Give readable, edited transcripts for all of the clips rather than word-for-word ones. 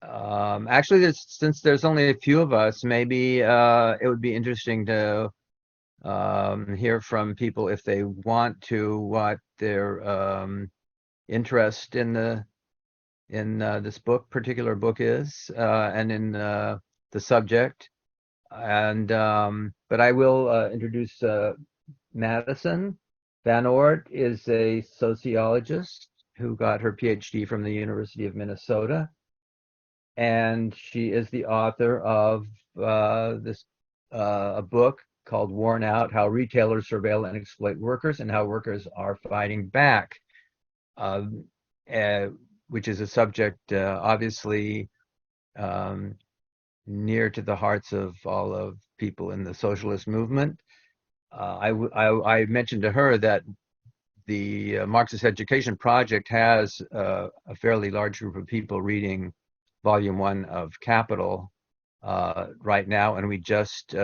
Actually, since there's only a few of us, maybe it would be interesting to hear from people if they want to, what their interest in this particular book is, and in the subject. And but I will introduce Madison Van Oort is a sociologist who got her PhD from the University of Minnesota, and she is the author of this a book called "Worn Out: How Retailers Surveil and Exploit Workers and How Workers Are Fighting Back," uh, uh, which is a subject obviously um, near to the hearts of all of people in the socialist movement. I mentioned to her that the Marxist Education Project has a fairly large group of people reading Volume One of Capital right now, and we just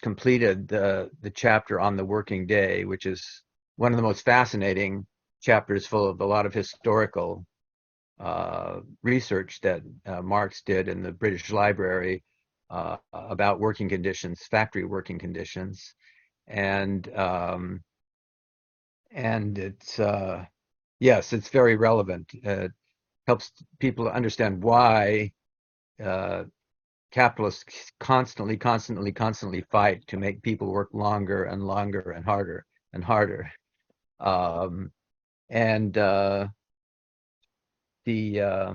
completed the chapter on the working day, which is one of the most fascinating chapters, full of a lot of historical research that Marx did in the British Library about working conditions, factory working conditions, and um, and it's yes, it's very relevant. It helps people understand why uh, capitalists constantly fight to make people work longer and longer and harder and harder. Um, and the uh,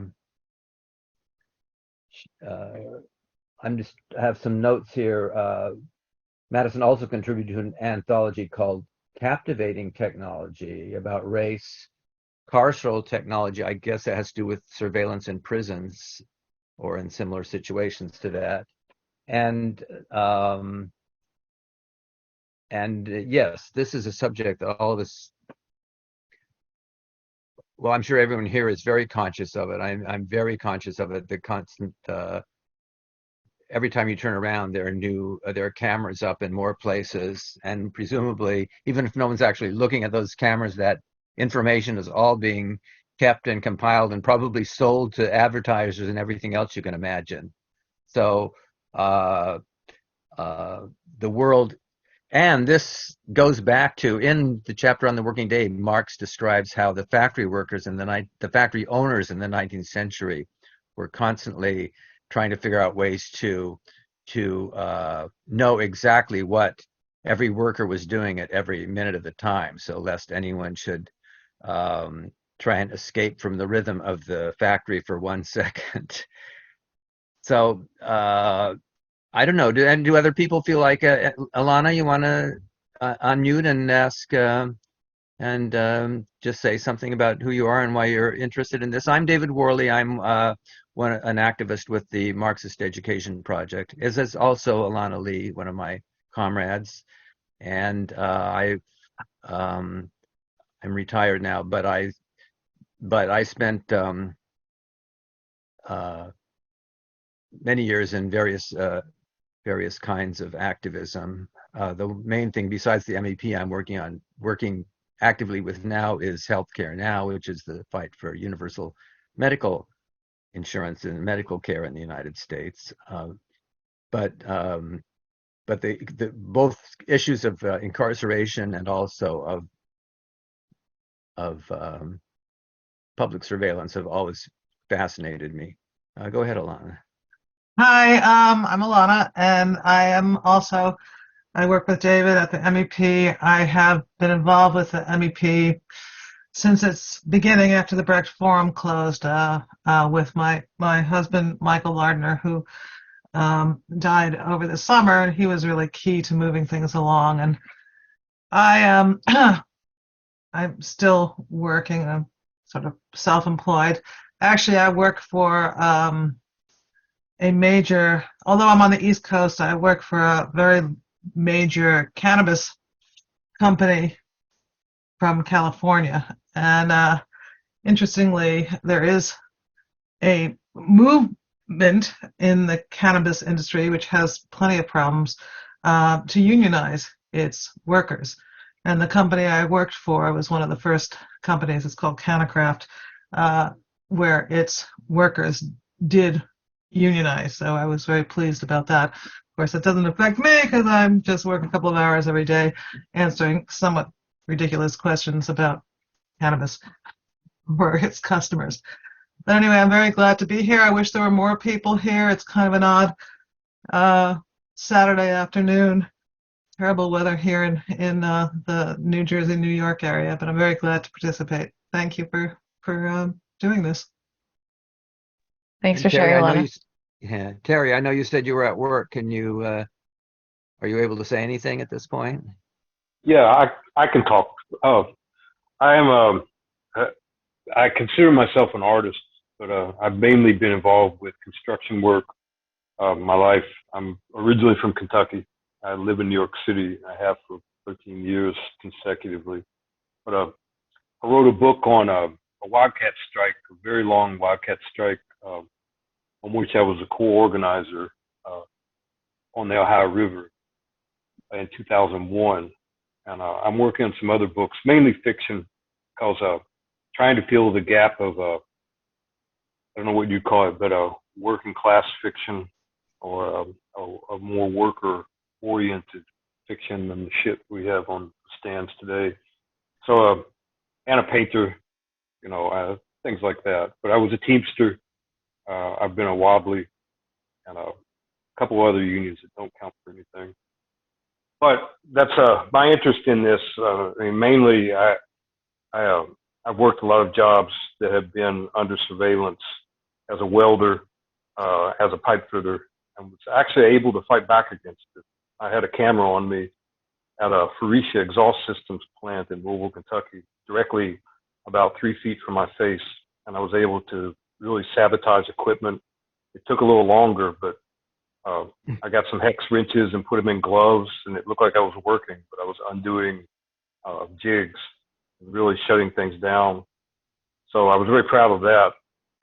I'm just I have some notes here. Madison also contributed to an anthology called Captivating Technology about race, carceral technology. I guess it has to do with surveillance in prisons or in similar situations to that. And um, and yes, this is a subject that all of us, well, I'm sure everyone here is very conscious of it. I'm very conscious of it. The constant every time you turn around, there are cameras up in more places, and presumably, even if no one's actually looking at those cameras, that information is all being kept and compiled and probably sold to advertisers and everything else you can imagine. So uh, uh, the world, and this goes back to in the chapter on the working day, Marx describes how the factory workers and the factory owners in the 19th century were constantly trying to figure out ways to know exactly what every worker was doing at every minute of the time, so lest anyone should um, try and escape from the rhythm of the factory for 1 second. So I don't know. Do other people feel like Alana? You want to unmute and ask and just say something about who you are and why you're interested in this? I'm David Worley. I'm an activist with the Marxist Education Project. As is also Alana Lee, one of my comrades, and um, I'm retired now, but I spent uh, many years in various kinds of activism. The main thing, besides the MEP, I'm working actively with now is Healthcare Now, which is the fight for universal medical insurance and medical care in the United States. But the both issues of incarceration and also of public surveillance have always fascinated me. Go ahead, Alana. Hi, I'm Alana, and I work with David at the MEP. I have been involved with the MEP since its beginning after the Brecht Forum closed, with my husband, Michael Lardner, who died over the summer, and he was really key to moving things along. And I I'm still working. I'm sort of self-employed. Actually, I work for a major, although I'm on the East Coast, I work for a very major cannabis company from California. And interestingly, there is a movement in the cannabis industry, which has plenty of problems, to unionize its workers. And the company I worked for was one of the first companies. It's called Canacraft. Uh, where its workers did unionize. So I was very pleased about that. Of course, it doesn't affect me because I'm just work a couple of hours every day answering somewhat ridiculous questions about cannabis for its customers. But anyway, I'm very glad to be here. I wish there were more people here. It's kind of an odd uh, Saturday afternoon. Terrible weather here in the New Jersey, New York area, but I'm very glad to participate. Thank you for doing this. Thanks And for sharing, Alana. Yeah, Terry, I know you said you were at work. Can you, are you able to say anything at this point? Yeah, I can talk. I am uh, I consider myself an artist, but I've mainly been involved with construction work my life. I'm originally from Kentucky. I live in New York City. I have for 13 years consecutively. But I wrote a book on a wildcat strike, a very long wildcat strike, on which I was a co-organizer uh, on the Ohio River in 2001. And I'm working on some other books, mainly fiction, because trying to fill the gap of I don't know what you call it, but working class fiction or a more worker oriented fiction than the shit we have on stands today. So and a painter, things like that. But I was a teamster. I've been a wobbly and a couple other unions that don't count for anything. But that's my interest in this. I mean, mainly I I've worked a lot of jobs that have been under surveillance as a welder, as a pipe fitter, and was actually able to fight back against it. I had a camera on me at a Faurecia exhaust systems plant in Louisville, Kentucky, directly about 3 feet from my face, and I was able to really sabotage equipment. It took a little longer, but I got some hex wrenches and put them in gloves, and it looked like I was working, but I was undoing jigs and really shutting things down. So I was very proud of that,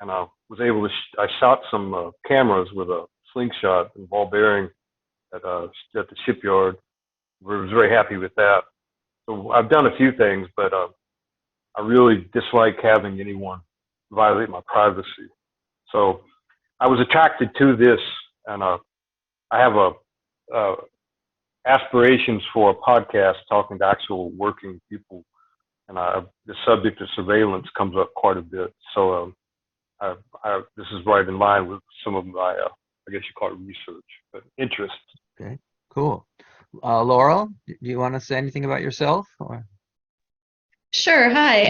and I was able to. I shot some cameras with a slingshot and ball bearing at the shipyard. We was very happy with that. So I've done a few things, but I really dislike having anyone violate my privacy. So I was attracted to this, and I have a aspirations for a podcast talking to actual working people, and the subject of surveillance comes up quite a bit. So this is right in line with some of my, I guess you call it research, but interest. Okay, cool. Laurel, do you want to say anything about yourself? Or? Sure. Hi.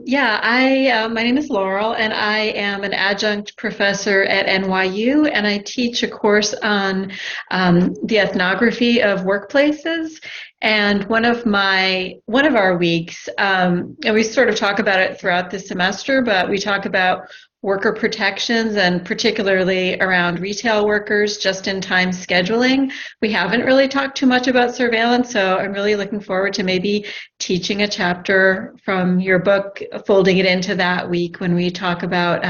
Yeah, my name is Laurel, and I am an adjunct professor at NYU, and I teach a course on the ethnography of workplaces. And one of our weeks, and we sort of talk about it throughout the semester, but we talk about worker protections and particularly around retail workers, just-in-time scheduling. We haven't really talked too much about surveillance, so I'm really looking forward to maybe teaching a chapter from your book, folding it into that week when we talk about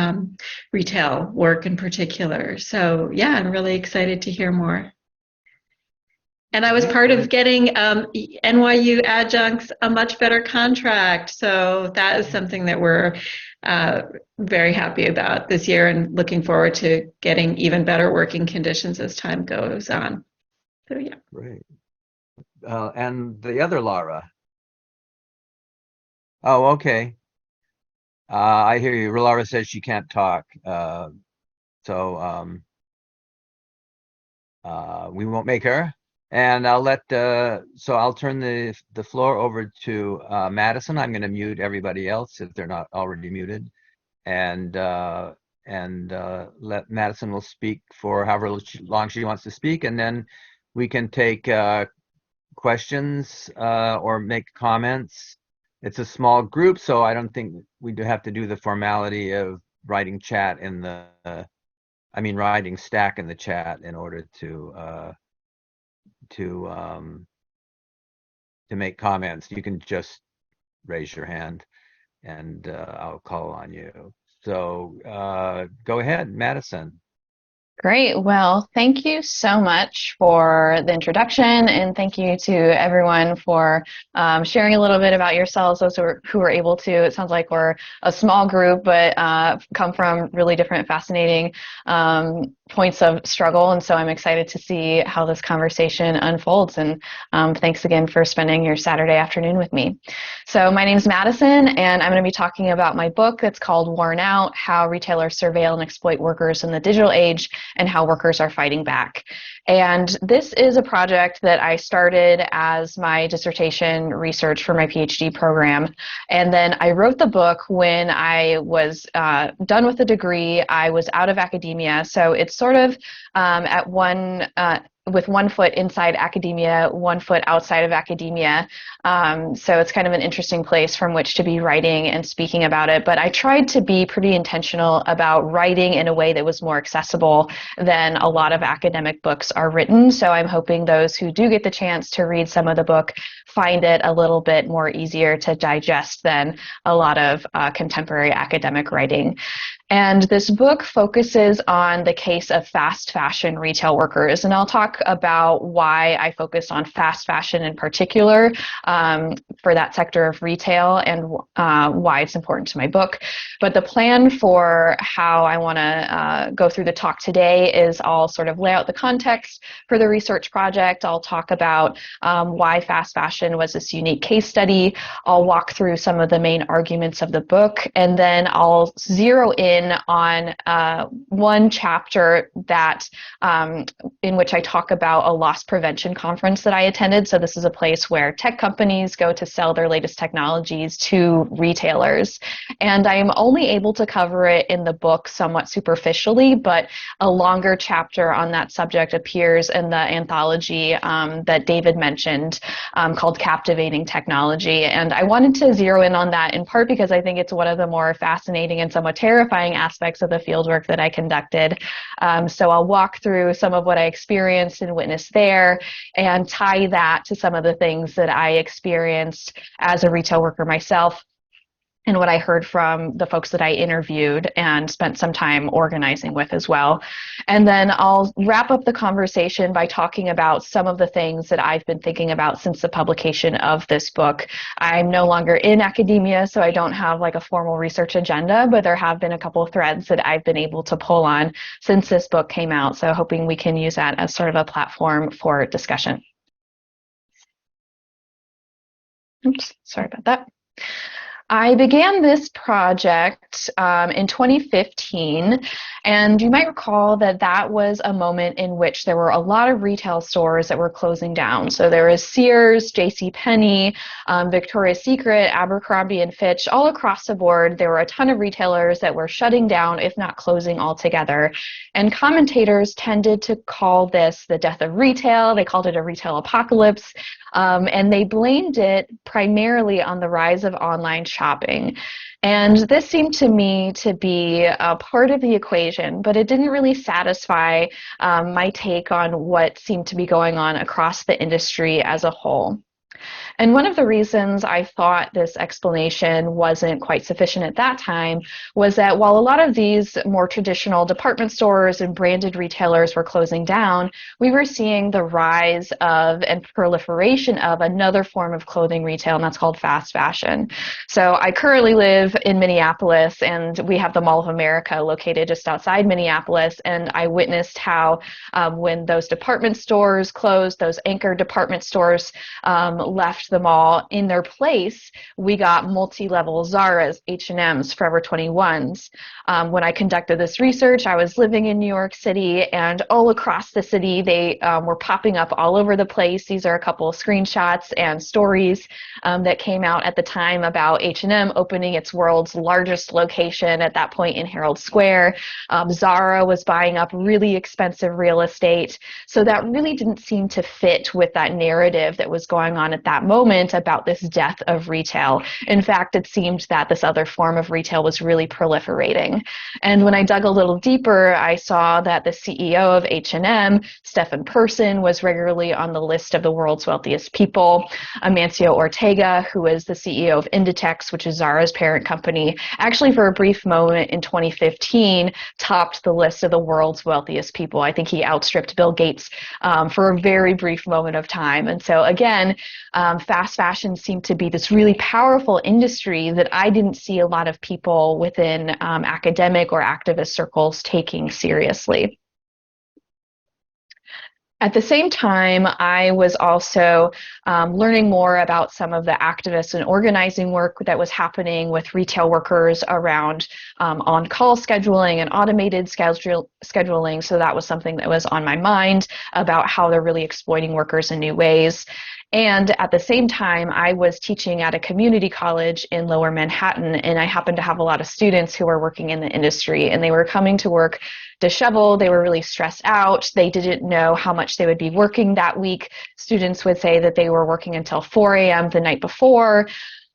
retail work in particular. So yeah, I'm really excited to hear more. And I was part of getting NYU adjuncts a much better contract. So that is something that we're very happy about this year and looking forward to getting even better working conditions as time goes on. So yeah. Great. And the other Laura. Oh, okay. I hear you. Laura says she can't talk. So we won't make her. And I'll I'll turn the floor over to Madison. I'm going to mute everybody else if they're not already muted. And let Madison will speak for however long she wants to speak. And then we can take questions or make comments. It's a small group, so I don't think we do have to do the formality of writing chat in the, writing stack in the chat in order to make comments. You can just raise your hand and I'll call on you. So go ahead, Madison. Great. Well, thank you so much for the introduction, and thank you to everyone for sharing a little bit about yourselves, those who are able to. It sounds like we're a small group, but come from really different, fascinating points of struggle, and so I'm excited to see how this conversation unfolds, and thanks again for spending your Saturday afternoon with me. So my name is Madison, and I'm going to be talking about my book that's called Worn Out: How Retailers Surveil and Exploit Workers in the Digital Age, and how workers are fighting back. And this is a project that I started as my dissertation research for my PhD program. And then I wrote the book when I was done with the degree. I was out of academia. So it's sort of at with one foot inside academia, one foot outside of academia. So it's kind of an interesting place from which to be writing and speaking about it. But I tried to be pretty intentional about writing in a way that was more accessible than a lot of academic books are written. So I'm hoping those who do get the chance to read some of the book find it a little bit more easier to digest than a lot of contemporary academic writing. And this book focuses on the case of fast fashion retail workers. And I'll talk about why I focus on fast fashion in particular for that sector of retail and why it's important to my book. But the plan for how I want to go through the talk today is I'll sort of lay out the context for the research project. I'll talk about why fast fashion was this unique case study. I'll walk through some of the main arguments of the book, and then I'll zero in on one chapter that in which I talk about a loss prevention conference that I attended. So this is a place where tech companies go to sell their latest technologies to retailers. And I'm only able to cover it in the book somewhat superficially, but a longer chapter on that subject appears in the anthology that David mentioned called Captivating Technology. And I wanted to zero in on that in part because I think it's one of the more fascinating and somewhat terrifying aspects of the fieldwork that I conducted. So I'll walk through some of what I experienced and witnessed there and tie that to some of the things that I experienced as a retail worker myself and what I heard from the folks that I interviewed and spent some time organizing with as well. And then I'll wrap up the conversation by talking about some of the things that I've been thinking about since the publication of this book. I'm no longer in academia, so I don't have like a formal research agenda, but there have been a couple of threads that I've been able to pull on since this book came out. So hoping we can use that as sort of a platform for discussion. Oops, sorry about that. I began this project in 2015, and you might recall that that was a moment in which there were a lot of retail stores that were closing down. So there was Sears, JCPenney, Victoria's Secret, Abercrombie and Fitch, all across the board. There were a ton of retailers that were shutting down, if not closing altogether. And commentators tended to call this the death of retail. They called it a retail apocalypse. And they blamed it primarily on the rise of online shopping. And this seemed to me to be a part of the equation, but it didn't really satisfy my take on what seemed to be going on across the industry as a whole. And one of the reasons I thought this explanation wasn't quite sufficient at that time was that while a lot of these more traditional department stores and branded retailers were closing down, we were seeing the rise of and proliferation of another form of clothing retail, and that's called fast fashion. So I currently live in Minneapolis, and we have the Mall of America located just outside Minneapolis, and I witnessed how when those department stores closed, those anchor department stores left the mall, in their place, we got multi-level Zara's, H&M's, Forever 21's. When I conducted this research, I was living in New York City, and all across the city, they were popping up all over the place. These are a couple of screenshots and stories that came out at the time about H&M opening its world's largest location at that point in Herald Square. Zara was buying up really expensive real estate. So that really didn't seem to fit with that narrative that was going on at that moment about this death of retail. In fact, it seemed that this other form of retail was really proliferating. And when I dug a little deeper, I saw that the CEO of H&M, Stefan Persson, was regularly on the list of the world's wealthiest people. Amancio Ortega, who is the CEO of Inditex, which is Zara's parent company, actually for a brief moment in 2015 topped the list of the world's wealthiest people. I think he outstripped Bill Gates for a very brief moment of time. And so again, fast fashion seemed to be this really powerful industry that I didn't see a lot of people within academic or activist circles taking seriously. At the same time, I was also learning more about some of the activist and organizing work that was happening with retail workers around on-call scheduling and automated scheduling. So that was something that was on my mind about how they're really exploiting workers in new ways. And at the same time, I was teaching at a community college in Lower Manhattan, and I happened to have a lot of students who were working in the industry, and they were coming to work disheveled. They were really stressed out. They didn't know how much they would be working that week. Students would say that they were working until 4 a.m. the night before.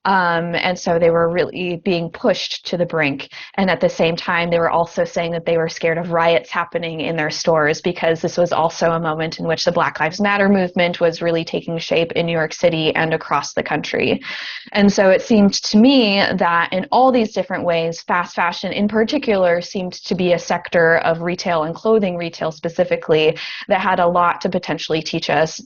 And so they were really being pushed to the brink. And at the same time, they were also saying that they were scared of riots happening in their stores, because this was also a moment in which the Black Lives Matter movement was really taking shape in New York City and across the country. And so it seemed to me that in all these different ways, fast fashion in particular seemed to be a sector of retail and clothing retail specifically that had a lot to potentially teach us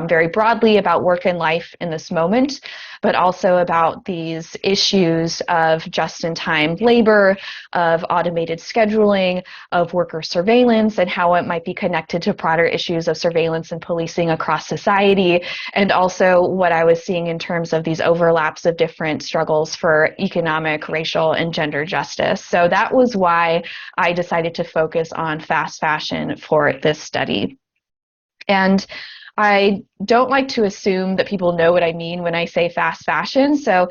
very broadly about work and life in this moment, but also about these issues of just-in-time labor, of automated scheduling, of worker surveillance, and how it might be connected to broader issues of surveillance and policing across society, and also what I was seeing in terms of these overlaps of different struggles for economic, racial, and gender justice. So that was why I decided to focus on fast fashion for this study. And I don't like to assume that people know what I mean when I say fast fashion. So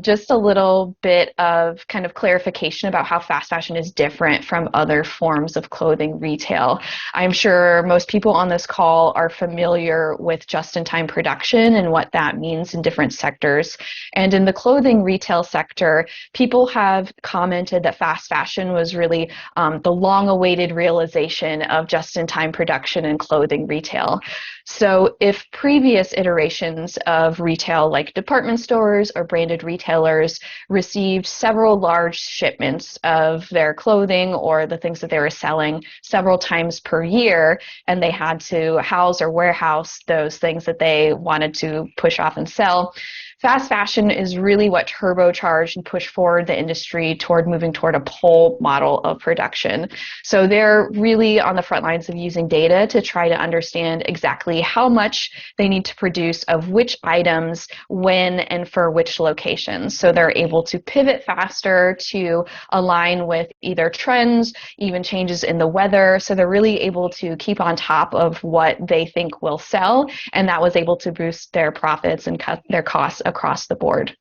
just a little bit of kind of clarification about how fast fashion is different from other forms of clothing retail. I'm sure most people on this call are familiar with just-in-time production and what that means in different sectors. And in the clothing retail sector, people have commented that fast fashion was really the long-awaited realization of just-in-time production and clothing retail. So if previous iterations of retail, like department stores or branded retailers, received several large shipments of their clothing or the things that they were selling several times per year, and they had to house or warehouse those things that they wanted to push off and sell, fast fashion is really what turbocharged and pushed forward the industry toward moving toward a pull model of production. So they're really on the front lines of using data to try to understand exactly how much they need to produce of which items, when, and for which locations. So they're able to pivot faster to align with either trends, even changes in the weather. So they're really able to keep on top of what they think will sell, and that was able to boost their profits and cut their costs across the board.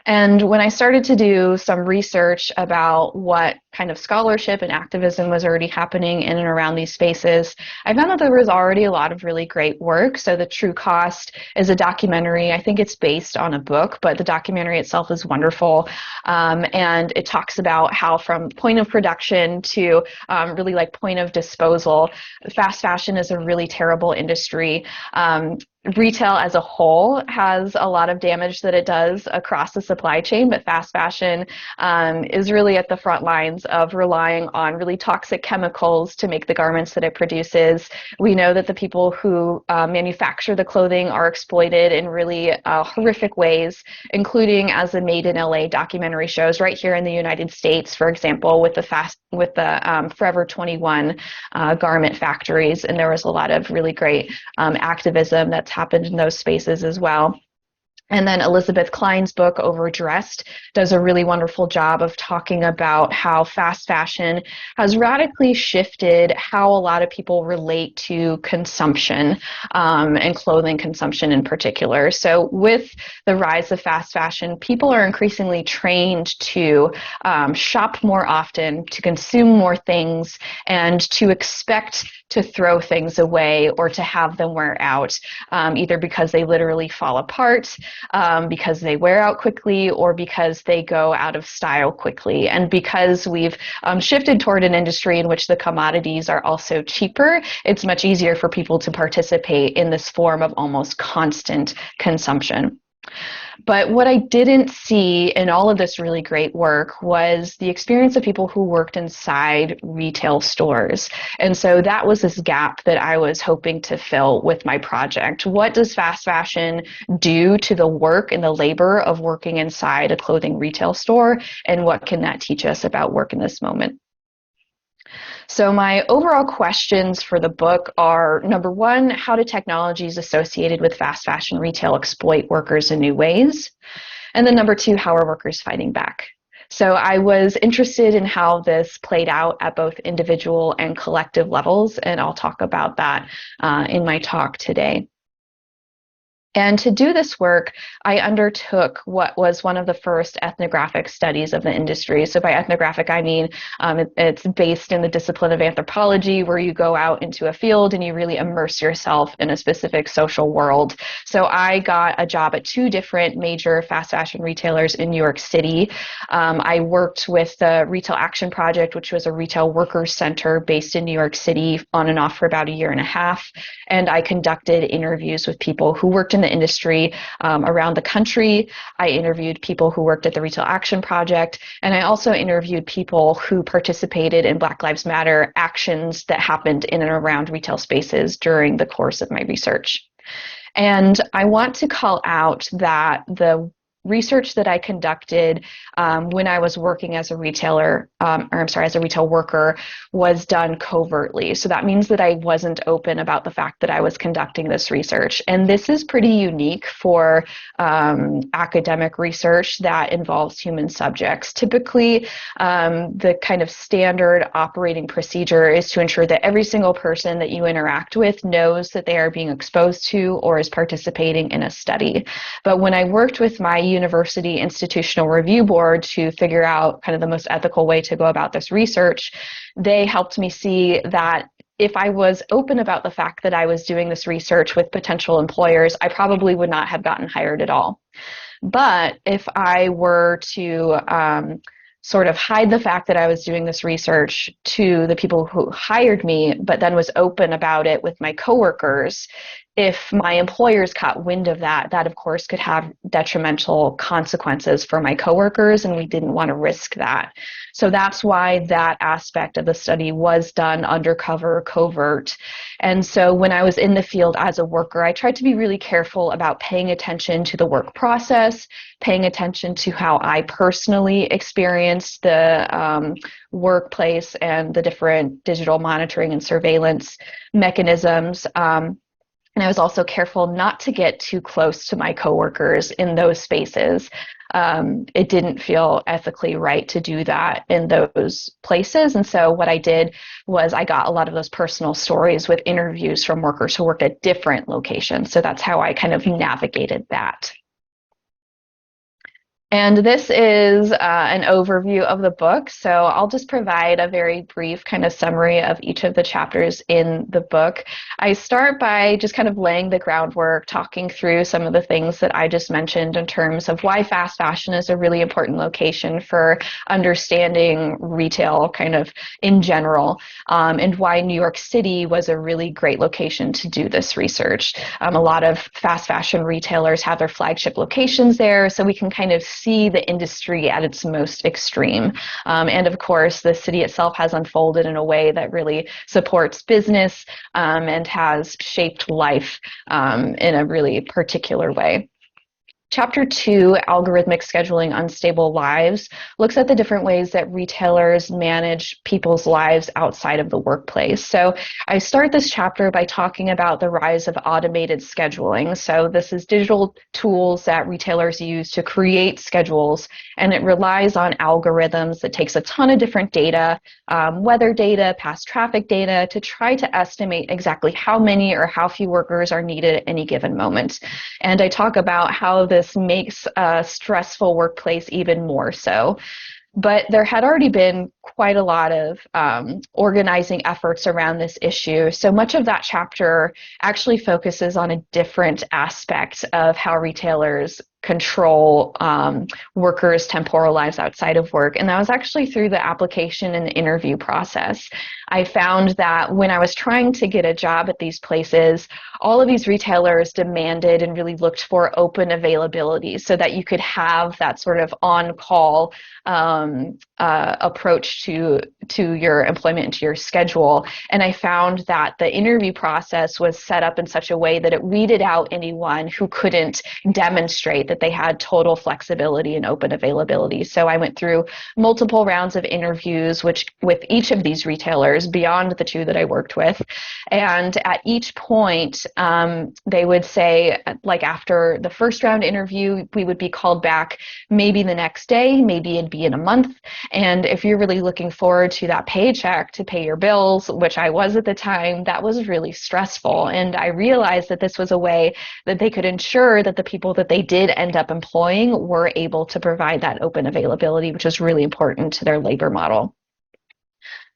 And when I started to do some research about what kind of scholarship and activism was already happening in and around these spaces, I found that there was already a lot of really great work. So The True Cost is a documentary. I think it's based on a book, but the documentary itself is wonderful. And it talks about how from point of production to really like point of disposal, fast fashion is a really terrible industry. Retail as a whole has a lot of damage that it does across the supply chain, but fast fashion is really at the front lines of relying on really toxic chemicals to make the garments that it produces. We know that the people who manufacture the clothing are exploited in really horrific ways, including, as the Made in LA documentary shows, right here in the United States, for example, with the Forever 21 garment factories. And there was a lot of really great activism that's happened in those spaces as well. And then Elizabeth Klein's book, Overdressed, does a really wonderful job of talking about how fast fashion has radically shifted how a lot of people relate to consumption, and clothing consumption in particular. So with the rise of fast fashion, people are increasingly trained to shop more often, to consume more things, and to expect to throw things away or to have them wear out, either because they literally fall apart, because they wear out quickly, or because they go out of style quickly. And because we've shifted toward an industry in which the commodities are also cheaper, it's much easier for people to participate in this form of almost constant consumption. But what I didn't see in all of this really great work was the experience of people who worked inside retail stores. And so that was this gap that I was hoping to fill with my project. What does fast fashion do to the work and the labor of working inside a clothing retail store? And what can that teach us about work in this moment? So my overall questions for the book are, number one, how do technologies associated with fast fashion retail exploit workers in new ways? And then number two, how are workers fighting back? So I was interested in how this played out at both individual and collective levels, and I'll talk about that in my talk today. And to do this work, I undertook what was one of the first ethnographic studies of the industry. So by ethnographic, I mean it's based in the discipline of anthropology, where you go out into a field and you really immerse yourself in a specific social world. So I got a job at two different major fast fashion retailers in New York City. I worked with the Retail Action Project, which was a retail workers center based in New York City, on and off for about a year and a half. And I conducted interviews with people who worked in the industry around the country. I interviewed people who worked at the Retail Action Project, and I also interviewed people who participated in Black Lives Matter actions that happened in and around retail spaces during the course of my research. And I want to call out that the research that I conducted when I was working as a retailer, as a retail worker, was done covertly. So that means that I wasn't open about the fact that I was conducting this research. And this is pretty unique for academic research that involves human subjects. Typically, the kind of standard operating procedure is to ensure that every single person that you interact with knows that they are being exposed to or is participating in a study. But when I worked with my university institutional review board to figure out kind of the most ethical way to go about this research, they helped me see that if I was open about the fact that I was doing this research with potential employers, I probably would not have gotten hired at all. But if I were to sort of hide the fact that I was doing this research to the people who hired me, but then was open about it with my coworkers, if my employers caught wind of that, that of course could have detrimental consequences for my coworkers, and we didn't want to risk that. So that's why that aspect of the study was done undercover, covert. And so when I was in the field as a worker, I tried to be really careful about paying attention to the work process, paying attention to how I personally experienced the workplace and the different digital monitoring and surveillance mechanisms. And I was also careful not to get too close to my coworkers in those spaces. It didn't feel ethically right to do that in those places. And so what I did was I got a lot of those personal stories with interviews from workers who worked at different locations. So that's how I kind of navigated that. And this is an overview of the book. So I'll just provide a very brief kind of summary of each of the chapters in the book. I start by just kind of laying the groundwork, talking through some of the things that I just mentioned in terms of why fast fashion is a really important location for understanding retail kind of in general, and why New York City was a really great location to do this research. A lot of fast fashion retailers have their flagship locations there, so we can kind of see the industry at its most extreme. And of course, the city itself has unfolded in a way that really supports business and has shaped life in a really particular way. Chapter 2, Algorithmic Scheduling Unstable Lives, looks at the different ways that retailers manage people's lives outside of the workplace. So I start this chapter by talking about the rise of automated scheduling. So this is digital tools that retailers use to create schedules, and it relies on algorithms that takes a ton of different data, weather data, past traffic data, to try to estimate exactly how many or how few workers are needed at any given moment. And I talk about how this makes a stressful workplace even more so. But there had already been quite a lot of organizing efforts around this issue. So much of that chapter actually focuses on a different aspect of how retailers control workers' temporal lives outside of work. And that was actually through the application and interview process. I found that when I was trying to get a job at these places, all of these retailers demanded and really looked for open availability so that you could have that sort of on-call approach to your employment and to your schedule. And I found that the interview process was set up in such a way that it weeded out anyone who couldn't demonstrate that they had total flexibility and open availability. So I went through multiple rounds of interviews, which with each of these retailers beyond the two that I worked with. And at each point, they would say, like after the first round interview, we would be called back maybe the next day, maybe it'd be in a month. And if you're really looking forward to that paycheck to pay your bills, which I was at the time, that was really stressful. And I realized that this was a way that they could ensure that the people that they did end up employing were able to provide that open availability, which is really important to their labor model.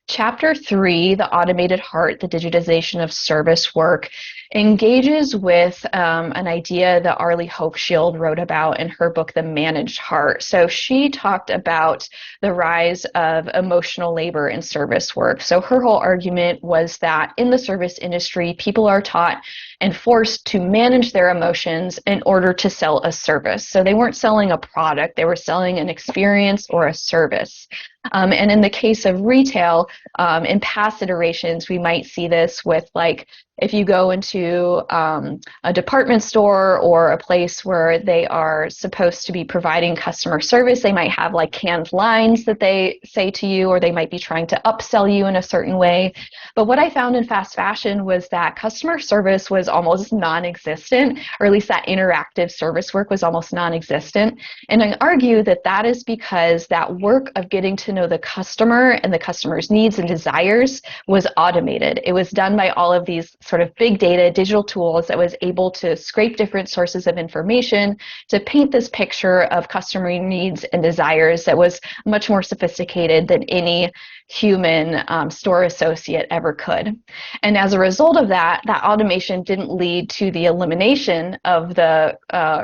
Chapter 3, The Automated Heart, the Digitization of Service Work, engages with an idea that Arlie Hochschild wrote about in her book, The Managed Heart. So she talked about the rise of emotional labor in service work. So her whole argument was that in the service industry, people are taught and forced to manage their emotions in order to sell a service. So they weren't selling a product, they were selling an experience or a service. And in the case of retail, in past iterations, we might see this with, like, if you go into a department store or a place where they are supposed to be providing customer service, they might have like canned lines that they say to you, or they might be trying to upsell you in a certain way. But what I found in fast fashion was that customer service was almost non-existent, or at least that interactive service work was almost non-existent. And I argue that that is because that work of getting to know the customer and the customer's needs and desires was automated. It was done by all of these sort of big data digital tools that was able to scrape different sources of information to paint this picture of customer needs and desires that was much more sophisticated than any human store associate ever could. And as a result of that, that automation didn't lead to the elimination of the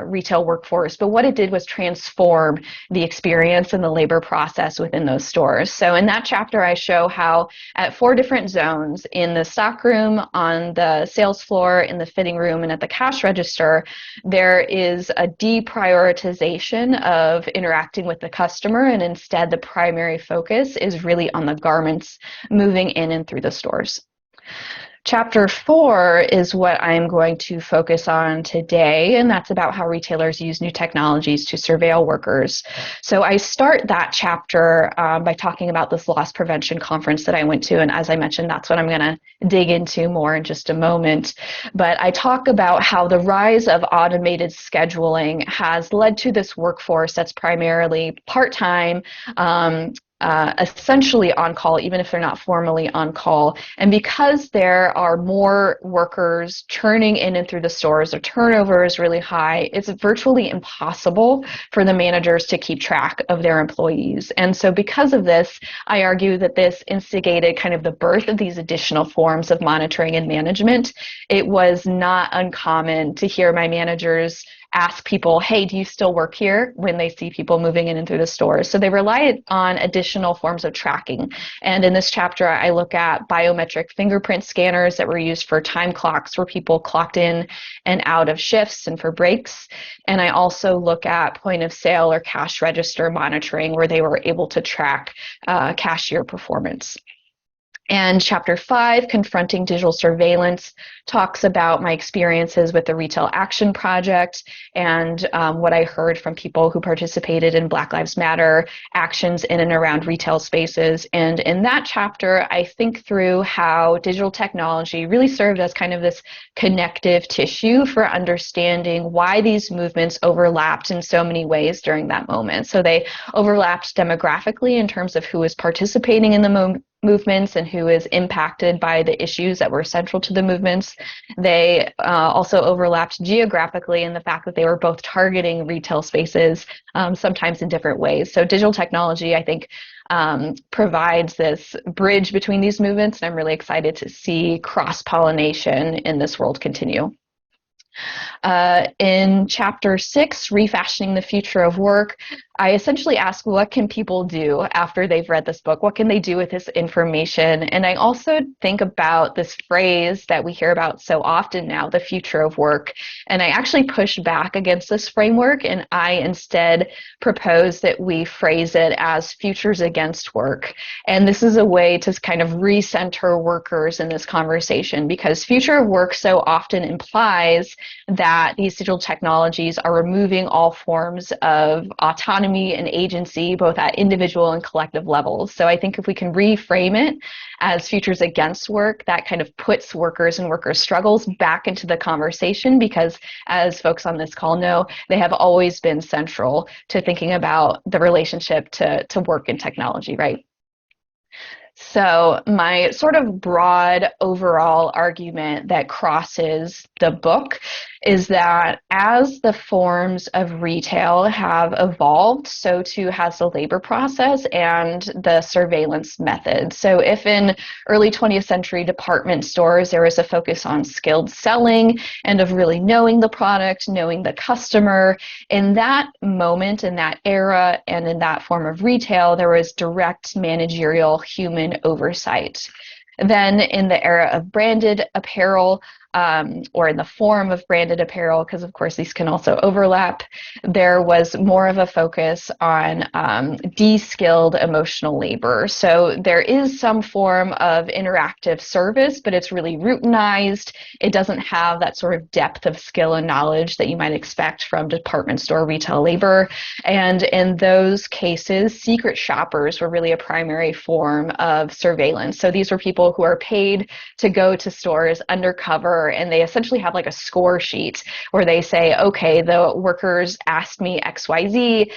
retail workforce, but what it did was transform the experience and the labor process within those stores. So in that chapter, I show how at 4 different zones, in the stock room, on the sales floor, in the fitting room, and at the cash register, there is a deprioritization of interacting with the customer, and instead the primary focus is really on the garments moving in and through the stores. Chapter 4 is what I'm going to focus on today, and that's about how retailers use new technologies to surveil workers. So I start that chapter by talking about this loss prevention conference that I went to, and as I mentioned, that's what I'm going to dig into more in just a moment. But I talk about how the rise of automated scheduling has led to this workforce that's primarily part-time, essentially on call, even if they're not formally on call. And because there are more workers churning in and through the stores, the turnover is really high, it's virtually impossible for the managers to keep track of their employees. And so because of this, I argue that this instigated kind of the birth of these additional forms of monitoring and management. It was not uncommon to hear my managers ask people, hey, do you still work here, when they see people moving in and through the stores. So they relied on additional forms of tracking. And in this chapter, I look at biometric fingerprint scanners that were used for time clocks where people clocked in and out of shifts and for breaks. And I also look at point of sale or cash register monitoring where they were able to track cashier performance. And chapter 5, Confronting Digital Surveillance, talks about my experiences with the Retail Action Project and what I heard from people who participated in Black Lives Matter actions in and around retail spaces. And in that chapter, I think through how digital technology really served as kind of this connective tissue for understanding why these movements overlapped in so many ways during that moment. So they overlapped demographically in terms of who was participating in the movements and who is impacted by the issues that were central to the movements. They also overlapped geographically in the fact that they were both targeting retail spaces, sometimes in different ways. So digital technology, I think, provides this bridge between these movements, and I'm really excited to see cross-pollination in this world continue. In chapter 6, Refashioning the Future of Work, I essentially ask, what can people do after they've read this book? What can they do with this information? And I also think about this phrase that we hear about so often now, the future of work. And I actually push back against this framework, and I instead propose that we phrase it as futures against work. And this is a way to kind of recenter workers in this conversation, because future of work so often implies that these digital technologies are removing all forms of autonomy and agency, both at individual and collective levels. So I think if we can reframe it as futures against work, that kind of puts workers and workers' struggles back into the conversation, because as folks on this call know, they have always been central to thinking about the relationship to work and technology, right? So my sort of broad overall argument that crosses the book is that as the forms of retail have evolved, so too has the labor process and the surveillance method. So if in early 20th century department stores, there was a focus on skilled selling and of really knowing the product, knowing the customer, in that moment, in that era, and in that form of retail, there was direct managerial human oversight. Then in the era of branded apparel, or in the form of branded apparel, because of course these can also overlap, there was more of a focus on de-skilled emotional labor. So there is some form of interactive service, but it's really routinized. It doesn't have that sort of depth of skill and knowledge that you might expect from department store retail labor. And in those cases, secret shoppers were really a primary form of surveillance. So these were people who are paid to go to stores undercover, and they essentially have like a score sheet where they say, okay, the workers asked me XYZ,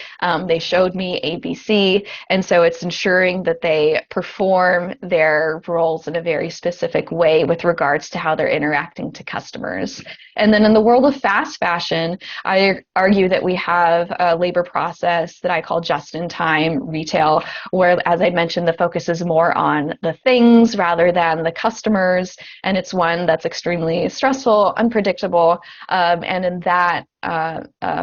they showed me ABC, and so it's ensuring that they perform their roles in a very specific way with regards to how they're interacting to customers. And then in the world of fast fashion, I argue that we have a labor process that I call just-in-time retail, where, as I mentioned, the focus is more on the things rather than the customers, and it's one that's extremely stressful, unpredictable, and in that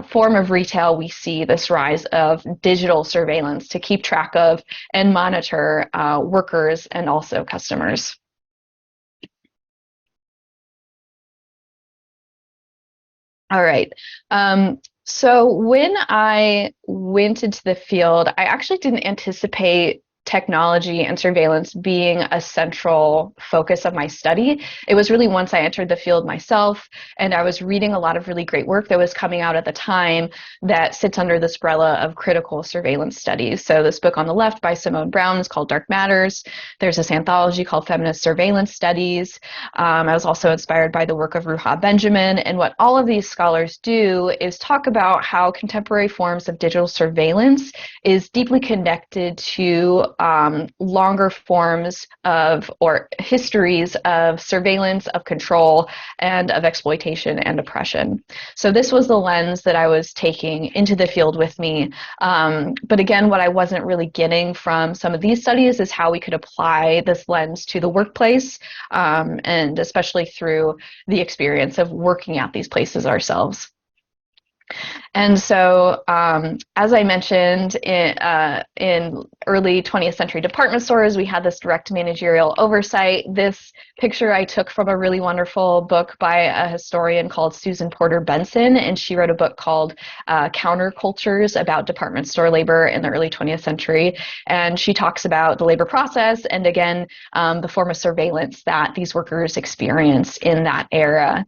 form of retail, we see this rise of digital surveillance to keep track of and monitor workers and also customers. All right. So when I went into the field, I actually didn't anticipate technology and surveillance being a central focus of my study. It was really once I entered the field myself, and I was reading a lot of really great work that was coming out at the time that sits under the umbrella of critical surveillance studies. So this book on the left by Simone Brown is called Dark Matters. There's this anthology called Feminist Surveillance Studies. I was also inspired by the work of Ruha Benjamin, and what all of these scholars do is talk about how contemporary forms of digital surveillance is deeply connected to longer forms of or histories of surveillance, of control, and of exploitation and oppression. So this was the lens that I was taking into the field with me. But again, what I wasn't really getting from some of these studies is how we could apply this lens to the workplace, and especially through the experience of working at these places ourselves. And so, as I mentioned, in early 20th century department stores, we had this direct managerial oversight. This picture I took from a really wonderful book by a historian called Susan Porter Benson, and she wrote a book called Countercultures about department store labor in the early 20th century. And she talks about the labor process and, again, the form of surveillance that these workers experience in that era.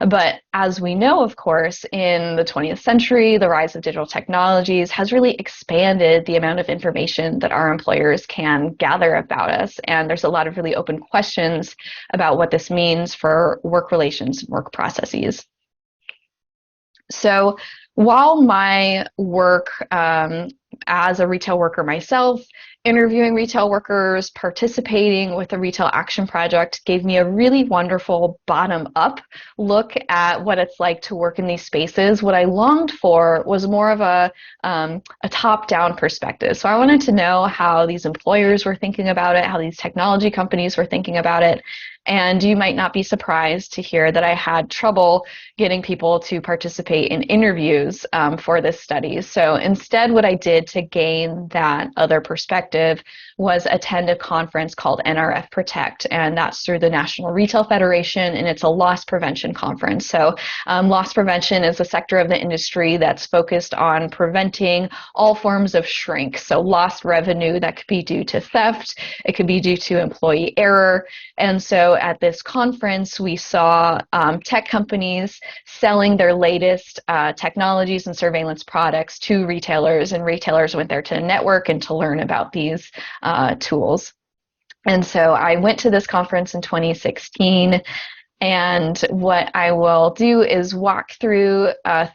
But as we know, of course, in the 20th century, the rise of digital technologies has really expanded the amount of information that our employers can gather about us. And there's a lot of really open questions about what this means for work relations and work processes. So while my work as a retail worker myself, interviewing retail workers, participating with the Retail Action Project gave me a really wonderful bottom-up look at what it's like to work in these spaces. What I longed for was more of a top-down perspective. So I wanted to know how these employers were thinking about it, how these technology companies were thinking about it. And you might not be surprised to hear that I had trouble getting people to participate in interviews for this study. So instead, what I did to gain that other perspective was attend a conference called NRF Protect, and that's through the National Retail Federation, and it's a loss prevention conference. So loss prevention is a sector of the industry that's focused on preventing all forms of shrink. So lost revenue that could be due to theft, it could be due to employee error. And so at this conference, we saw tech companies selling their latest technologies and surveillance products to retailers, and retailers went there to network and to learn about these tools. And so I went to this conference in 2016. And what I will do is walk through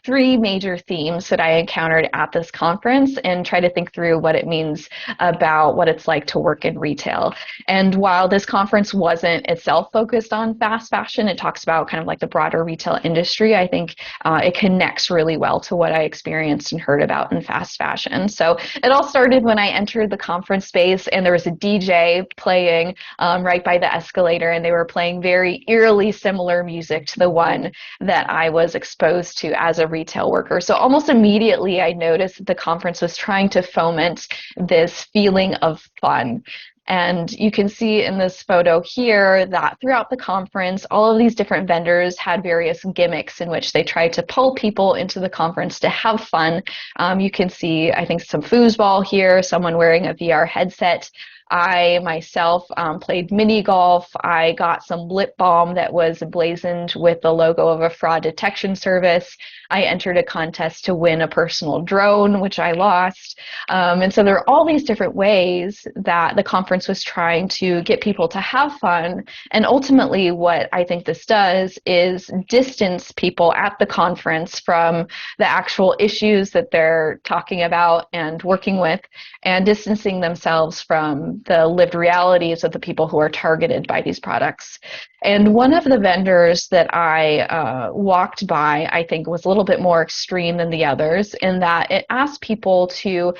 3 major themes that I encountered at this conference and try to think through what it means about what it's like to work in retail. And while this conference wasn't itself focused on fast fashion, it talks about kind of like the broader retail industry. I think it connects really well to what I experienced and heard about in fast fashion. So it all started when I entered the conference space, and there was a DJ playing right by the escalator, and they were playing very eerily similar music to the one that I was exposed to as a retail worker. So almost immediately I noticed that the conference was trying to foment this feeling of fun. And you can see in this photo here that throughout the conference, all of these different vendors had various gimmicks in which they tried to pull people into the conference to have fun. You can see, I think, some foosball here, someone wearing a VR headset. I myself played mini golf. I got some lip balm that was emblazoned with the logo of a fraud detection service. I entered a contest to win a personal drone, which I lost. And so there are all these different ways that the conference was trying to get people to have fun. And ultimately, what I think this does is distance people at the conference from the actual issues that they're talking about and working with, and distancing themselves from the lived realities of the people who are targeted by these products. And one of the vendors that I walked by, I think, was a little bit more extreme than the others in that it asked people to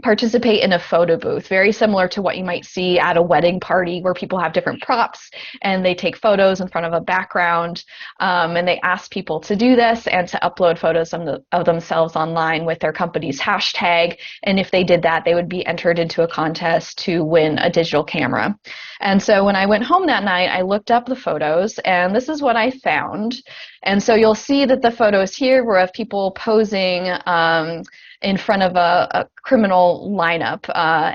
participate in a photo booth, very similar to what you might see at a wedding party where people have different props and they take photos in front of a background, and they ask people to do this and to upload photos of themselves online with their company's hashtag. And if they did that, they would be entered into a contest to win a digital camera. And so when I went home that night, I looked up the photos, and this is what I found. And so you'll see that the photos here were of people posing in front of a criminal lineup,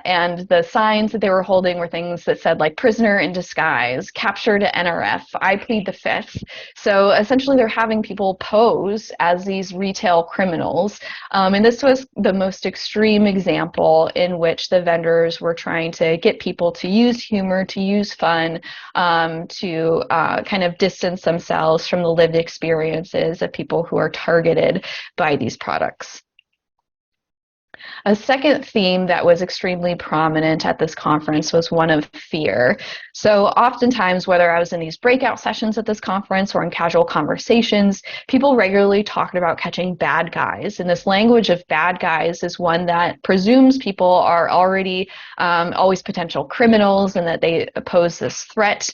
and the signs that they were holding were things that said like "prisoner in disguise," "captured at NRF," "I plead the fifth." So essentially they're having people pose as these retail criminals, and this was the most extreme example in which the vendors were trying to get people to use humor, to use fun, to kind of distance themselves from the lived experiences of people who are targeted by these products. A second theme that was extremely prominent at this conference was one of fear. So oftentimes, whether I was in these breakout sessions at this conference or in casual conversations, people regularly talked about catching bad guys. And this language of bad guys is one that presumes people are already always potential criminals and that they pose this threat.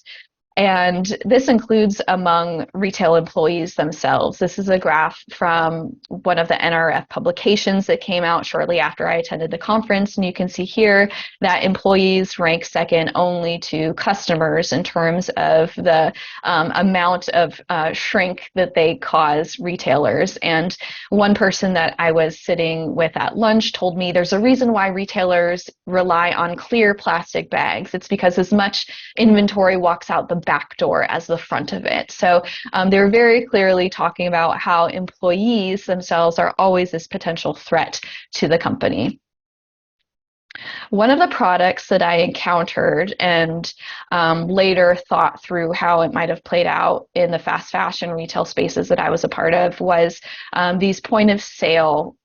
And this includes among retail employees themselves. This is a graph from one of the NRF publications that came out shortly after I attended the conference. And you can see here that employees rank second only to customers in terms of the amount of shrink that they cause retailers. And one person that I was sitting with at lunch told me there's a reason why retailers rely on clear plastic bags. It's because as much inventory walks out the back door as the front of it. So they're very clearly talking about how employees themselves are always this potential threat to the company. One of the products that I encountered and later thought through how it might have played out in the fast fashion retail spaces that I was a part of was these point of sale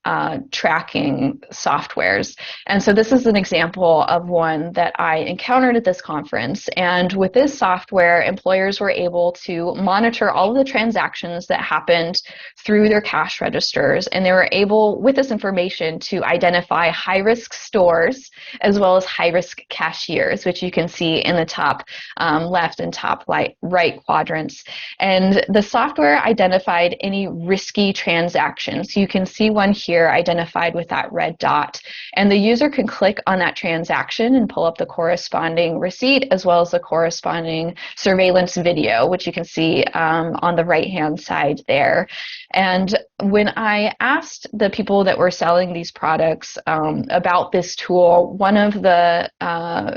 tracking softwares. And so this is an example of one that I encountered at this conference. And with this software, employers were able to monitor all of the transactions that happened through their cash registers. And they were able, with this information, to identify high-risk stores as well as high-risk cashiers, which you can see in the top left and top right quadrants. And the software identified any risky transactions. You can see one here identified with that red dot. And the user can click on that transaction and pull up the corresponding receipt as well as the corresponding surveillance video, which you can see on the right-hand side there. And when I asked the people that were selling these products about this tool, one of the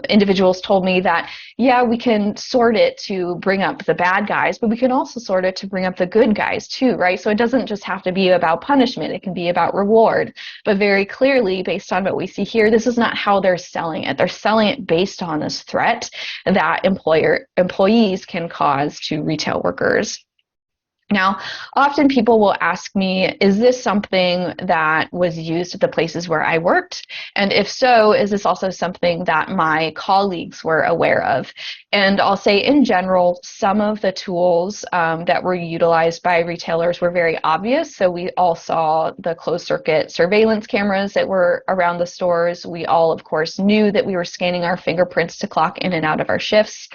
individuals told me that, yeah, we can sort it to bring up the bad guys, but we can also sort it to bring up the good guys too, right? So it doesn't just have to be about punishment, it can be about reward. But very clearly, based on what we see here, this is not how they're selling it. They're selling it based on this threat that employees can cause to retail workers. Now, often people will ask me, is this something that was used at the places where I worked? And if so, is this also something that my colleagues were aware of? And I'll say in general, some of the tools that were utilized by retailers were very obvious. So we all saw the closed circuit surveillance cameras that were around the stores. We all, of course, knew that we were scanning our fingerprints to clock in and out of our shifts.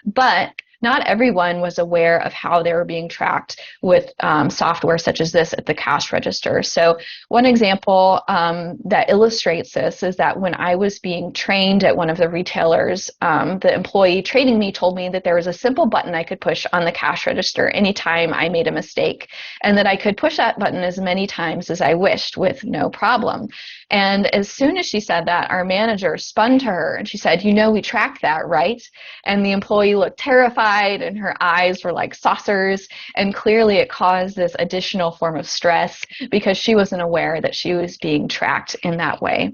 But not everyone was aware of how they were being tracked with software such as this at the cash register. So one example that illustrates this is that when I was being trained at one of the retailers, the employee training me told me that there was a simple button I could push on the cash register anytime I made a mistake, and that I could push that button as many times as I wished with no problem. And as soon as she said that, our manager spun to her and she said, "You know, we track that, right?" And the employee looked terrified and her eyes were like saucers. And clearly it caused this additional form of stress because she wasn't aware that she was being tracked in that way.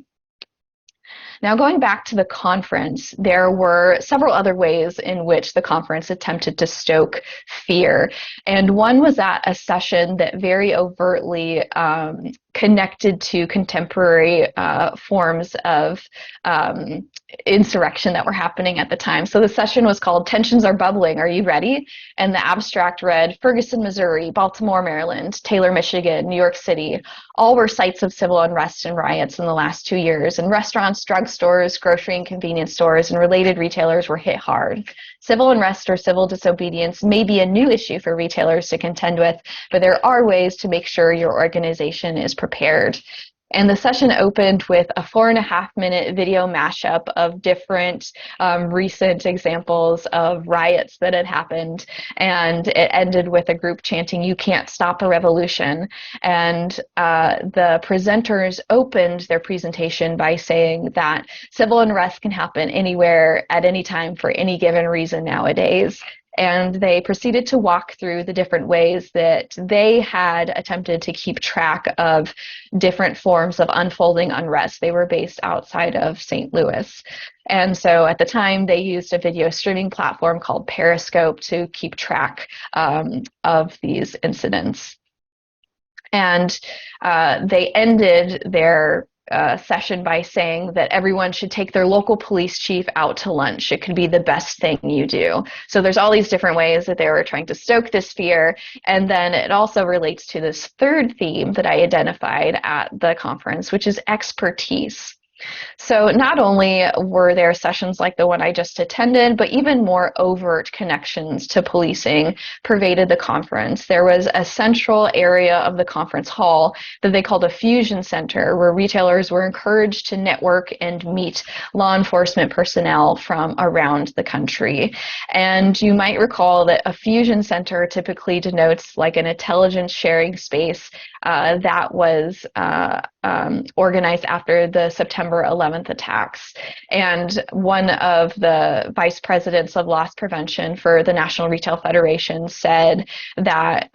Now, going back to the conference, there were several other ways in which the conference attempted to stoke fear. And one was at a session that very overtly connected to contemporary forms of insurrection that were happening at the time. So the session was called "Tensions Are Bubbling, Are You Ready?" And the abstract read, Ferguson, Missouri, Baltimore, Maryland, Taylor, Michigan, New York City, all were sites of civil unrest and riots in the last 2 years, and restaurants, drugstores, grocery and convenience stores, and related retailers were hit hard. Civil unrest or civil disobedience may be a new issue for retailers to contend with, but there are ways to make sure your organization is prepared. And the session opened with a 4.5-minute video mashup of different recent examples of riots that had happened. And it ended with a group chanting, "You can't stop a revolution." And the presenters opened their presentation by saying that civil unrest can happen anywhere at any time for any given reason nowadays. And they proceeded to walk through the different ways that they had attempted to keep track of different forms of unfolding unrest. They were based outside of St. Louis. And so at the time, they used a video streaming platform called Periscope to keep track of these incidents. And they ended their session by saying that everyone should take their local police chief out to lunch. It could be the best thing you do. So there's all these different ways that they were trying to stoke this fear. And then it also relates to this third theme that I identified at the conference, which is expertise. So not only were there sessions like the one I just attended, but even more overt connections to policing pervaded the conference. There was a central area of the conference hall that they called a fusion center, where retailers were encouraged to network and meet law enforcement personnel from around the country. And you might recall that a fusion center typically denotes like an intelligence sharing space that was organized after the September September 11th attacks. And one of the vice presidents of loss prevention for the National Retail Federation said that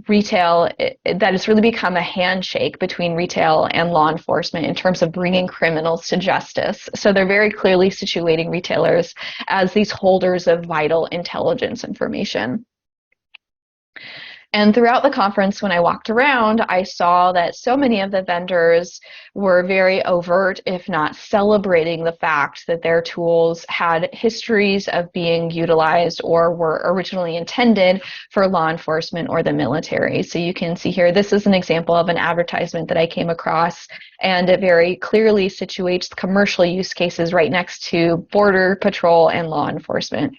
retail, that it's really become a handshake between retail and law enforcement in terms of bringing criminals to justice. So they're very clearly situating retailers as these holders of vital intelligence information. And throughout the conference, when I walked around, I saw that so many of the vendors were very overt, if not celebrating the fact that their tools had histories of being utilized or were originally intended for law enforcement or the military. So you can see here, this is an example of an advertisement that I came across, and it very clearly situates the commercial use cases right next to Border Patrol and law enforcement.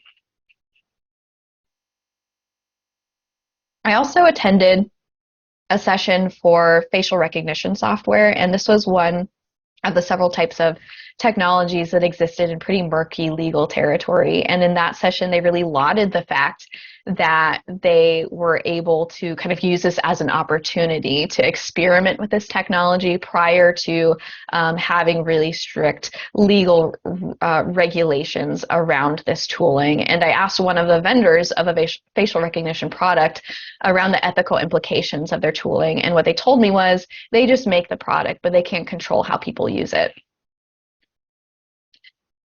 I also attended a session for facial recognition software, and this was one of the several types of technologies that existed in pretty murky legal territory. And in that session, they really lauded the fact that they were able to kind of use this as an opportunity to experiment with this technology prior to having really strict legal regulations around this tooling. And I asked one of the vendors of a facial recognition product around the ethical implications of their tooling. And what they told me was they just make the product, but they can't control how people use it.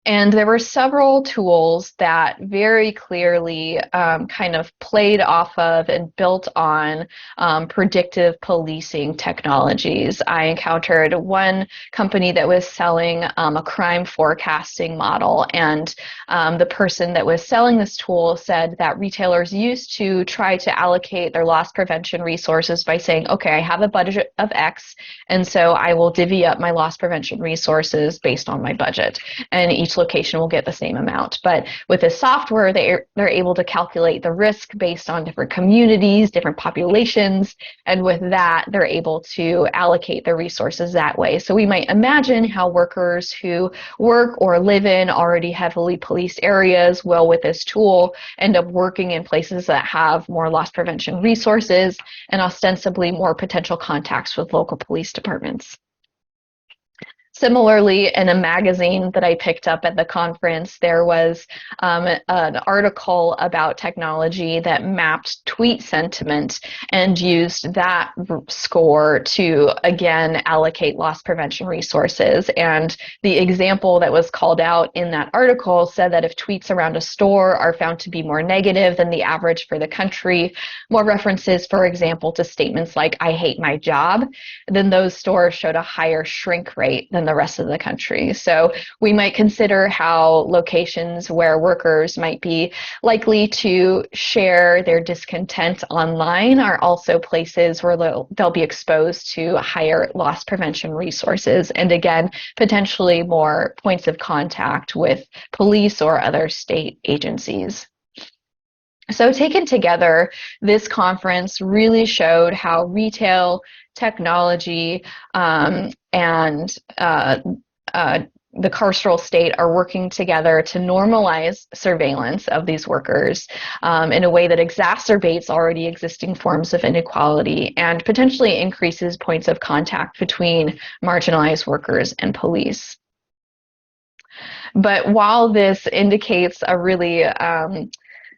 And there were several tools that very clearly kind of played off of and built on predictive policing technologies. I encountered one company that was selling a crime forecasting model, and the person that was selling this tool said that retailers used to try to allocate their loss prevention resources by saying, okay, I have a budget of X, and so I will divvy up my loss prevention resources based on my budget. And each location will get the same amount. But with this software, they're able to calculate the risk based on different communities, different populations, and with that, they're able to allocate their resources that way. So we might imagine how workers who work or live in already heavily policed areas will, with this tool, end up working in places that have more loss prevention resources and ostensibly more potential contacts with local police departments. Similarly, in a magazine that I picked up at the conference, there was an article about technology that mapped tweet sentiment and used that score to, again, allocate loss prevention resources. And the example that was called out in that article said that if tweets around a store are found to be more negative than the average for the country, more references, for example, to statements like, I hate my job, then those stores showed a higher shrink rate than the rest of the country. So we might consider how locations where workers might be likely to share their discontent online are also places where they'll be exposed to higher loss prevention resources, and again, potentially more points of contact with police or other state agencies. So taken together, this conference really showed how retail, technology, and the carceral state are working together to normalize surveillance of these workers in a way that exacerbates already existing forms of inequality and potentially increases points of contact between marginalized workers and police. But while this indicates a really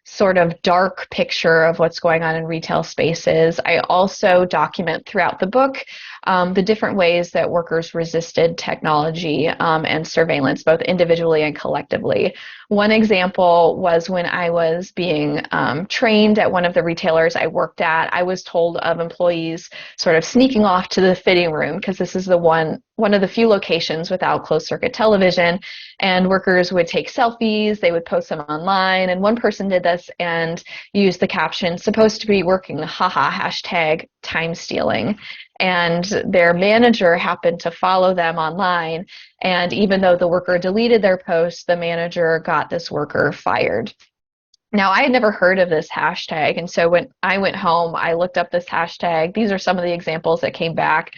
sort of dark picture of what's going on in retail spaces, I also document throughout the book the different ways that workers resisted technology and surveillance, both individually and collectively. One example was when I was being trained at one of the retailers I worked at. I was told of employees sort of sneaking off to the fitting room, because this is the one of the few locations without closed circuit television, and workers would take selfies, they would post them online, and one person did this and used the caption, supposed to be working, haha, hashtag time stealing. And their manager happened to follow them online, and even though the worker deleted their post, the manager got this worker fired. Now, I had never heard of this hashtag, and so when I went home, I looked up this hashtag. These are some of the examples that came back.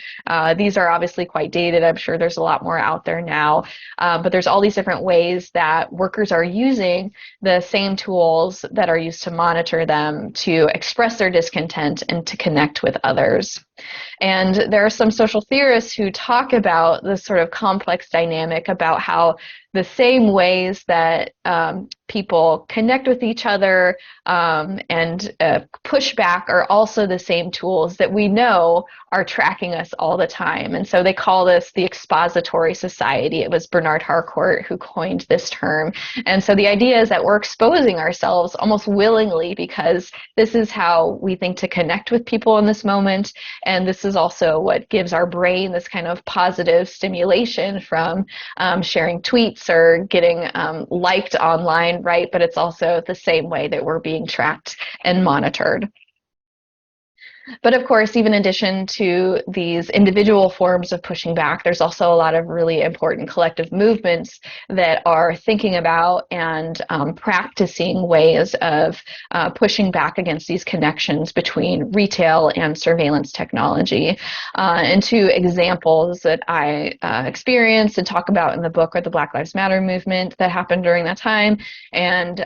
These are obviously quite dated. I'm sure there's a lot more out there now, but there's all these different ways that workers are using the same tools that are used to monitor them to express their discontent and to connect with others. And there are some social theorists who talk about this sort of complex dynamic about how the same ways that people connect with each other and push back are also the same tools that we know are tracking us all the time. And so they call this the expository society. It was Bernard Harcourt who coined this term. And so the idea is that we're exposing ourselves almost willingly because this is how we think to connect with people in this moment. And this is also what gives our brain this kind of positive stimulation from sharing tweets or getting liked online, right? But it's also the same way that we're being tracked and monitored. But of course, even in addition to these individual forms of pushing back, there's also a lot of really important collective movements that are thinking about and practicing ways of pushing back against these connections between retail and surveillance technology. And two examples that I experienced and talk about in the book are the Black Lives Matter movement that happened during that time and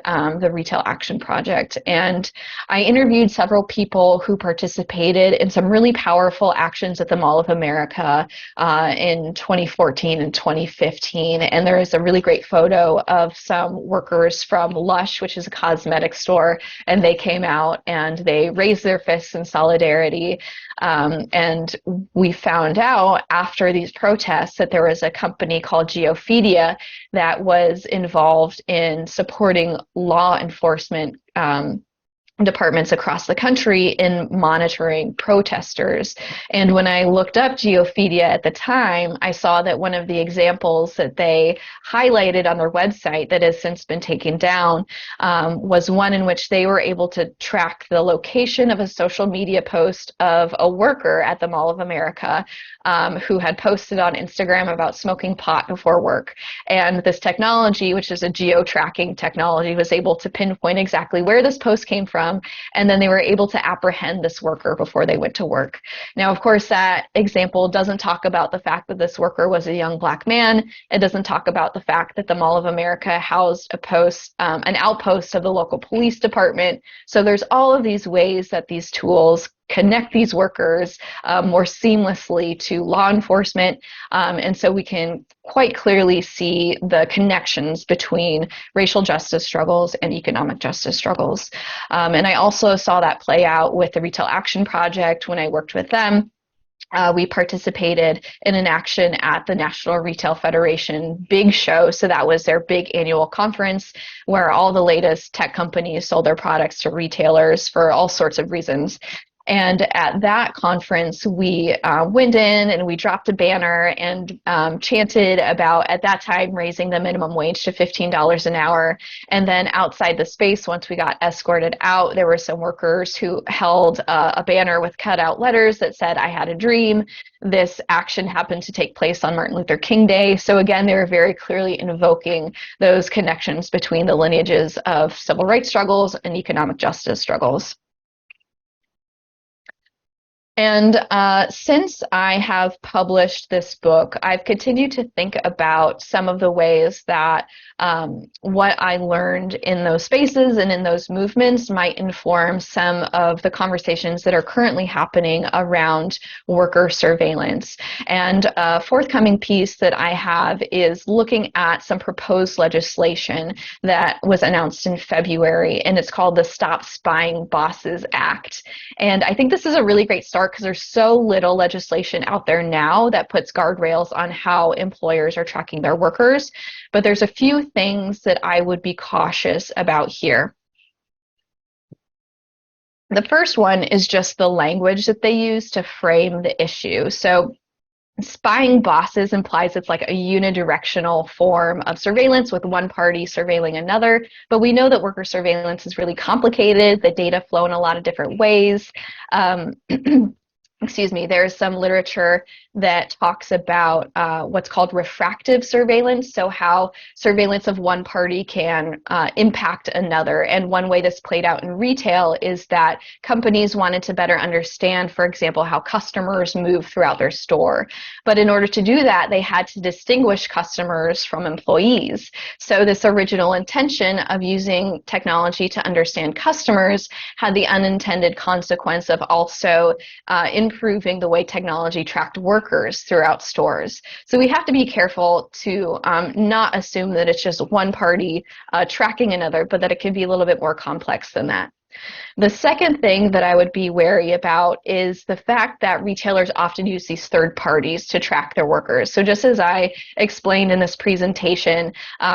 the Retail Action Project. And I interviewed several people who participated in some really powerful actions at the Mall of America in 2014 and 2015. And there is a really great photo of some workers from Lush, which is a cosmetic store, and they came out and they raised their fists in solidarity. And we found out after these protests that there was a company called Geophedia that was involved in supporting law enforcement departments across the country in monitoring protesters. And when I looked up Geophedia at the time, I saw that one of the examples that they highlighted on their website that has since been taken down was one in which they were able to track the location of a social media post of a worker at the Mall of America who had posted on Instagram about smoking pot before work. And this technology, which is a geo-tracking technology, was able to pinpoint exactly where this post came from. And then they were able to apprehend this worker before they went to work. Now, of course, that example doesn't talk about the fact that this worker was a young Black man. It doesn't talk about the fact that the Mall of America housed an outpost of the local police department. So there's all of these ways that these tools connect these workers more seamlessly to law enforcement. And so we can quite clearly see the connections between racial justice struggles and economic justice struggles. And I also saw that play out with the Retail Action Project when I worked with them. We participated in an action at the National Retail Federation big show. So that was their big annual conference where all the latest tech companies sold their products to retailers for all sorts of reasons. And at that conference, we went in and we dropped a banner and chanted about, at that time, raising the minimum wage to $15 an hour. And then outside the space, once we got escorted out, there were some workers who held a banner with cutout letters that said, "I had a dream." This action happened to take place on Martin Luther King Day. So again, they were very clearly invoking those connections between the lineages of civil rights struggles and economic justice struggles. And since I have published this book, I've continued to think about some of the ways that what I learned in those spaces and in those movements might inform some of the conversations that are currently happening around worker surveillance. And a forthcoming piece that I have is looking at some proposed legislation that was announced in February, and it's called the Stop Spying Bosses Act. And I think this is a really great start because there's so little legislation out there now that puts guardrails on how employers are tracking their workers. But there's a few things that I would be cautious about here. The first one is just the language that they use to frame the issue. So spying bosses implies it's like a unidirectional form of surveillance with one party surveilling another. But we know that worker surveillance is really complicated. The data flow in a lot of different ways. Excuse me, there's some literature that talks about what's called refractive surveillance, so how surveillance of one party can impact another. And one way this played out in retail is that companies wanted to better understand, for example, how customers move throughout their store. But in order to do that, they had to distinguish customers from employees. So this original intention of using technology to understand customers had the unintended consequence of also improving the way technology tracked workers throughout stores. So we have to be careful to not assume that it's just one party tracking another, but that it can be a little bit more complex than that. The second thing that I would be wary about is the fact that retailers often use these third parties to track their workers. So just as I explained in this presentation,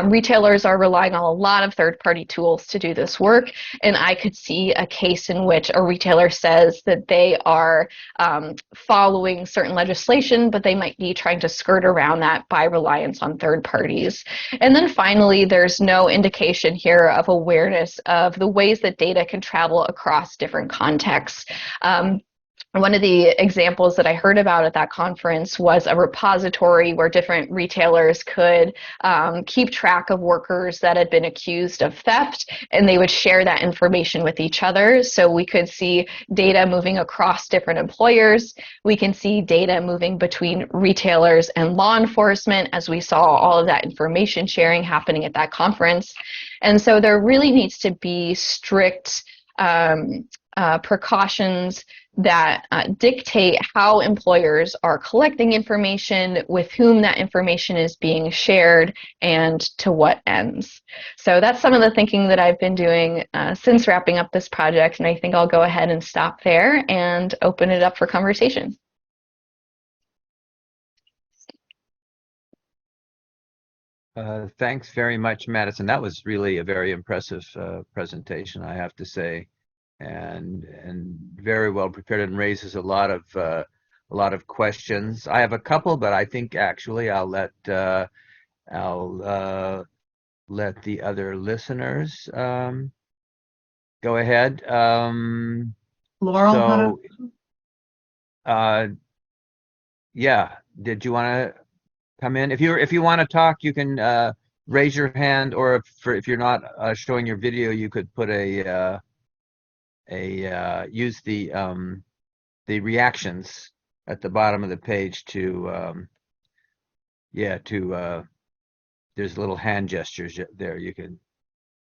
retailers are relying on a lot of third-party tools to do this work, and I could see a case in which a retailer says that they are following certain legislation, but they might be trying to skirt around that by reliance on third parties. And then finally, there's no indication here of awareness of the ways that data can travel across different contexts. One of the examples that I heard about at that conference was a repository where different retailers could keep track of workers that had been accused of theft, and they would share that information with each other. So we could see data moving across different employers. We can see data moving between retailers and law enforcement, as we saw all of that information sharing happening at that conference. And so there really needs to be strict precautions that dictate how employers are collecting information, with whom that information is being shared, and to what ends. So that's some of the thinking that I've been doing since wrapping up this project, and I think I'll go ahead and stop there and open it up for conversation. Thanks very much, Madison. That was really a very impressive presentation, I have to say, and very well prepared, and raises a lot of questions. I have a couple, but I think actually I'll let the other listeners go ahead. Laurel, yeah. Did you want to come in? If you want to talk, you can raise your hand, or if you're not showing your video, you could put use the reactions at the bottom of the page to there's little hand gestures there. You can.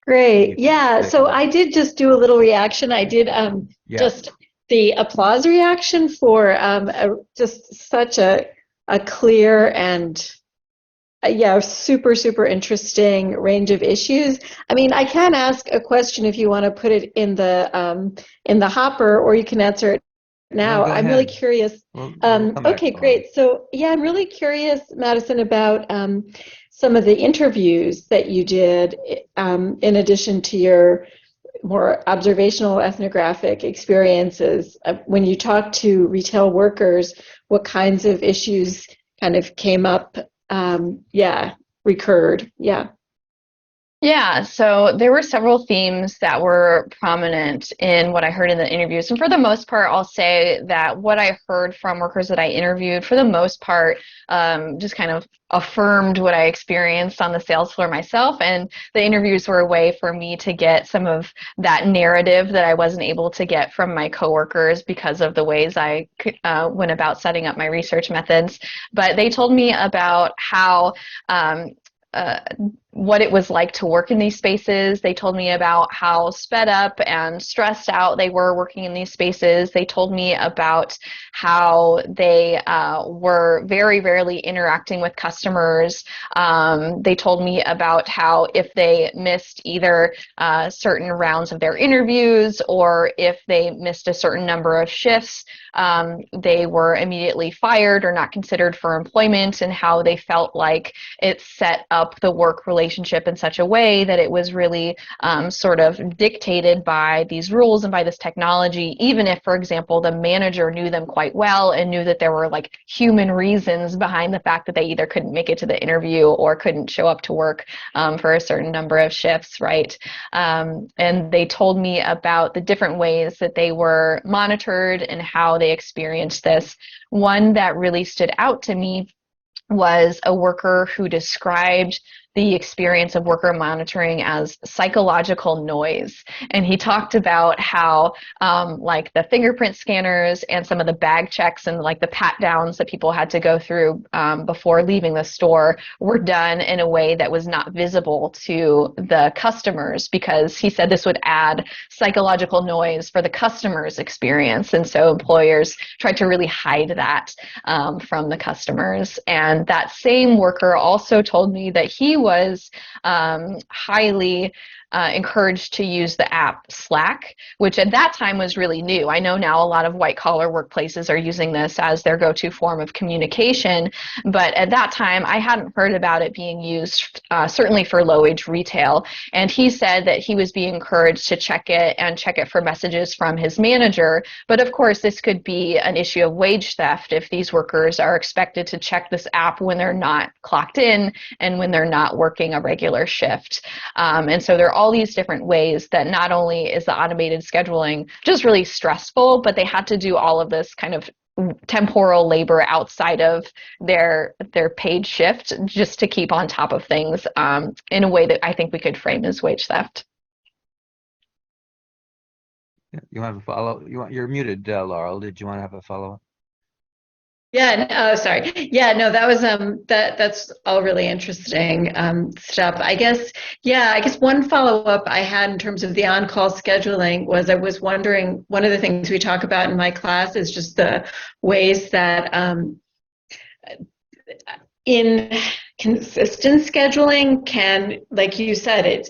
Great. Yeah. So I did just do a little reaction. I did just the applause reaction for just such a clear and super, super interesting range of issues. I mean, I can ask a question if you want to put it in the hopper, or you can answer it now. No, I'm really curious. We'll okay, great. So yeah, I'm really curious, Madison, about some of the interviews that you did in addition to your more observational ethnographic experiences. When you talked to retail workers, what kinds of issues kind of came up, recurred? Yeah, so there were several themes that were prominent in what I heard in the interviews. And for the most part, I'll say that what I heard from workers that I interviewed, for the most part, just kind of affirmed what I experienced on the sales floor myself. And the interviews were a way for me to get some of that narrative that I wasn't able to get from my coworkers because of the ways I went about setting up my research methods. But they told me about how what it was like to work in these spaces. They told me about how sped up and stressed out they were working in these spaces. They told me about how they were very rarely interacting with customers. They told me about how if they missed either certain rounds of their interviews, or if they missed a certain number of shifts, they were immediately fired or not considered for employment, and how they felt like it set up the work relationship in such a way that it was really sort of dictated by these rules and by this technology, even if, for example, the manager knew them quite well and knew that there were like human reasons behind the fact that they either couldn't make it to the interview or couldn't show up to work for a certain number of shifts, right? And they told me about the different ways that they were monitored and how they experienced this. One that really stood out to me was a worker who described the experience of worker monitoring as psychological noise. And he talked about how like the fingerprint scanners and some of the bag checks and like the pat downs that people had to go through before leaving the store were done in a way that was not visible to the customers, because he said this would add psychological noise for the customer's experience. And so employers tried to really hide that from the customers. And that same worker also told me that he was highly encouraged to use the app Slack, which at that time was really new. I know now a lot of white collar workplaces are using this as their go-to form of communication, but at that time I hadn't heard about it being used, certainly for low-wage retail. And he said that he was being encouraged to check it and check it for messages from his manager. But of course, this could be an issue of wage theft if these workers are expected to check this app when they're not clocked in and when they're not working a regular shift. And so there are all these different ways that not only is the automated scheduling just really stressful, but they had to do all of this kind of temporal labor outside of their paid shift just to keep on top of things in a way that I think we could frame as wage theft. You want to follow? You're muted, Laurel. Did you want to have a follow-up? Yeah, oh, sorry. Yeah, no, that was that's all really interesting stuff. I guess one follow-up I had in terms of the on-call scheduling was I was wondering, one of the things we talk about in my class is just the ways that in consistent scheduling can, like you said, it's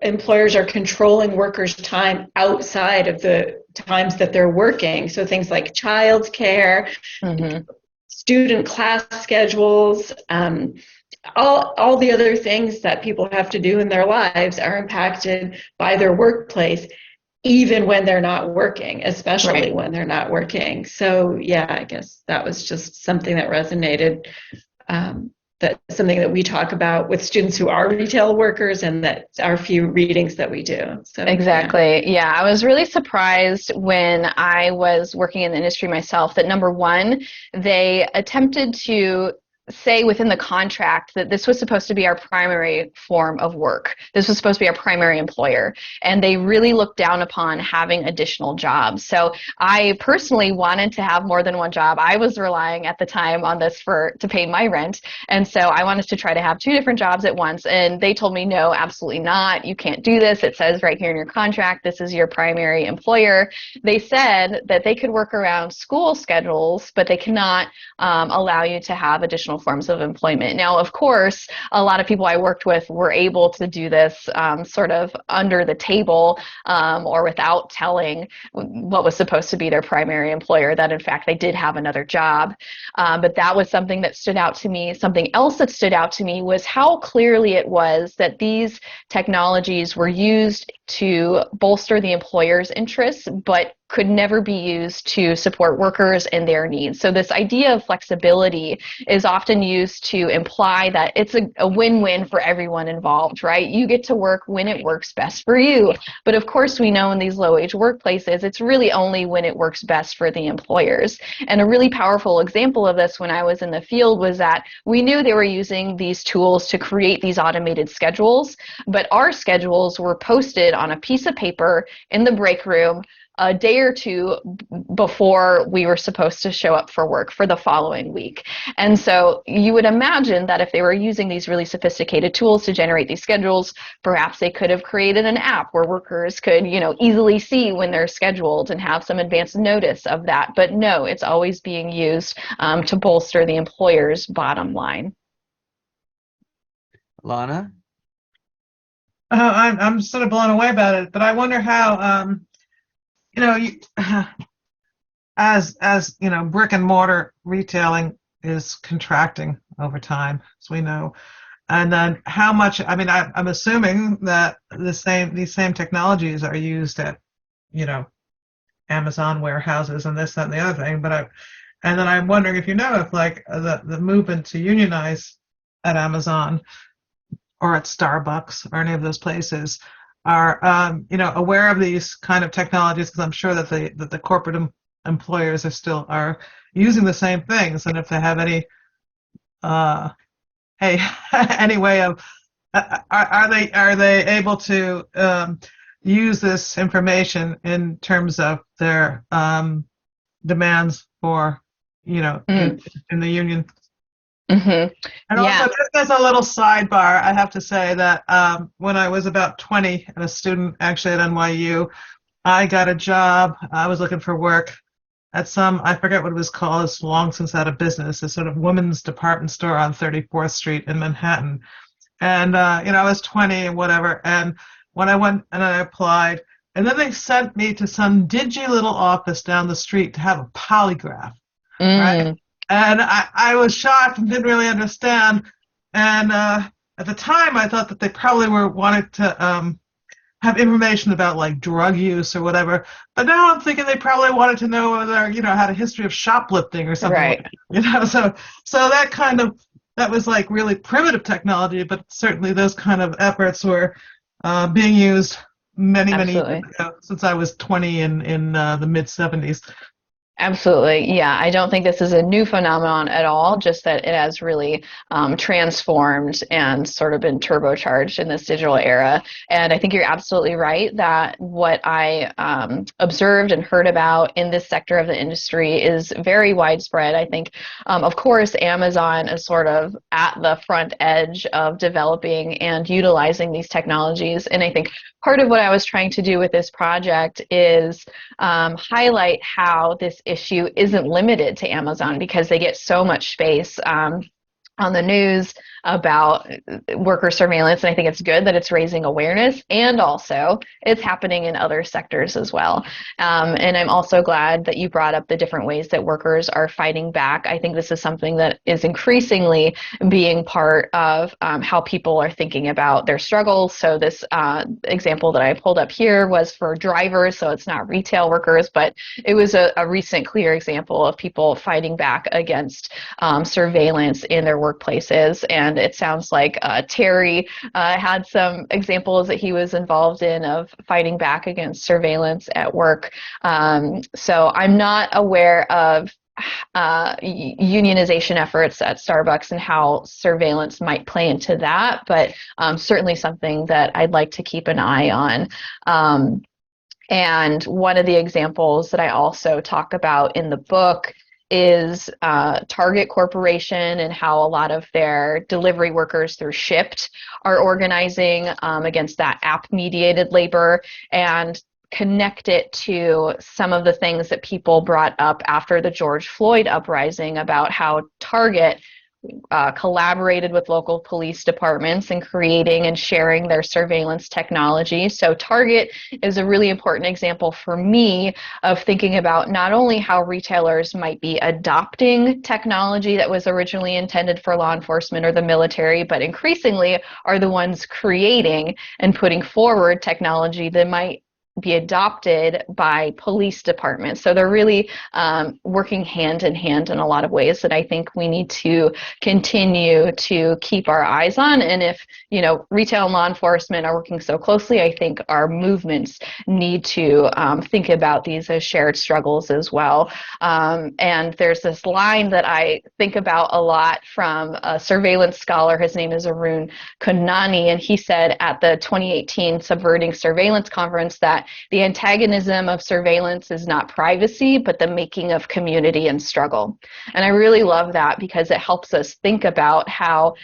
employers are controlling workers' time outside of the times that they're working. So things like childcare, student class schedules, all the other things that people have to do in their lives are impacted by their workplace, even when they're not working, especially when they're not working. So yeah, I guess that was just something that resonated. That's something that we talk about with students who are retail workers, and that our few readings that we do. So exactly. Yeah, I was really surprised when I was working in the industry myself that, number one, they attempted to say within the contract that this was supposed to be our primary form of work. This was supposed to be our primary employer. And they really looked down upon having additional jobs. So I personally wanted to have more than one job. I was relying at the time on this to pay my rent. And so I wanted to try to have 2 different jobs at once. And they told me, no, absolutely not. You can't do this. It says right here in your contract, this is your primary employer. They said that they could work around school schedules, but they cannot allow you to have additional forms of employment. Now, of course, a lot of people I worked with were able to do this sort of under the table or without telling what was supposed to be their primary employer that in fact they did have another job. But that was something that stood out to me. Something else that stood out to me was how clearly it was that these technologies were used to bolster the employer's interests, but could never be used to support workers and their needs. So this idea of flexibility is often used to imply that it's a win-win for everyone involved, right? You get to work when it works best for you. But of course, we know in these low-wage workplaces, it's really only when it works best for the employers. And a really powerful example of this when I was in the field was that we knew they were using these tools to create these automated schedules, but our schedules were posted on a piece of paper in the break room a day or two before we were supposed to show up for work for the following week. And so you would imagine that if they were using these really sophisticated tools to generate these schedules, perhaps they could have created an app where workers could, easily see when they're scheduled and have some advance notice of that. But no, it's always being used to bolster the employer's bottom line. Lana? I'm sort of blown away about it, but I wonder how, as brick and mortar retailing is contracting over time, as we know, and then how much. I mean, I'm assuming that these same technologies are used at, Amazon warehouses and this, that, and the other thing. And then I'm wondering if if like the movement to unionize at Amazon or at Starbucks or any of those places are aware of these kind of technologies, because I'm sure that the corporate employers are using the same things, and if they have any any way of are they able to use this information in terms of their demands for, in the union? Mm-hmm. And also, Yeah. just as a little sidebar, I have to say that when I was about 20 and a student actually at NYU, I got a job. I was looking for work at I forget what it was called, it's long since out of business, a sort of women's department store on 34th Street in Manhattan. And, I was 20 and whatever. And when I went and I applied, and then they sent me to some dingy little office down the street to have a polygraph, right? Mm, And I was shocked and didn't really understand. And at the time, I thought that they probably were wanted to have information about like drug use or whatever. But now I'm thinking they probably wanted to know whether, had a history of shoplifting or something like right. that, So that was like really primitive technology, but certainly those kind of efforts were being used many years Absolutely. ago, since I was 20 in the mid 70s. Absolutely. Yeah. I don't think this is a new phenomenon at all, just that it has really transformed and sort of been turbocharged in this digital era. And I think you're absolutely right that what I observed and heard about in this sector of the industry is very widespread. I think, of course, Amazon is sort of at the front edge of developing and utilizing these technologies. And I think part of what I was trying to do with this project is highlight how this issue isn't limited to Amazon because they get so much space on the news about worker surveillance, and I think it's good that it's raising awareness, and also it's happening in other sectors as well. And I'm also glad that you brought up the different ways that workers are fighting back. I think this is something that is increasingly being part of how people are thinking about their struggles. So this example that I pulled up here was for drivers, so it's not retail workers, but it was a recent clear example of people fighting back against surveillance in their workplaces. And it sounds like Terry had some examples that he was involved in of fighting back against surveillance at work. So I'm not aware of unionization efforts at Starbucks and how surveillance might play into that, but certainly something that I'd like to keep an eye on. And one of the examples that I also talk about in the book is Target Corporation and how a lot of their delivery workers through Shipt are organizing against that app-mediated labor, and connect it to some of the things that people brought up after the George Floyd uprising about how Target collaborated with local police departments in creating and sharing their surveillance technology. So Target is a really important example for me of thinking about not only how retailers might be adopting technology that was originally intended for law enforcement or the military, but increasingly are the ones creating and putting forward technology that might be adopted by police departments. So they're really working hand in hand in a lot of ways that I think we need to continue to keep our eyes on. And if, retail and law enforcement are working so closely, I think our movements need to think about these as shared struggles as well. And there's this line that I think about a lot from a surveillance scholar. His name is Arun Kundnani, and he said at the 2018 Subverting Surveillance Conference that the antagonism of surveillance is not privacy, but the making of community and struggle. And I really love that because it helps us think about how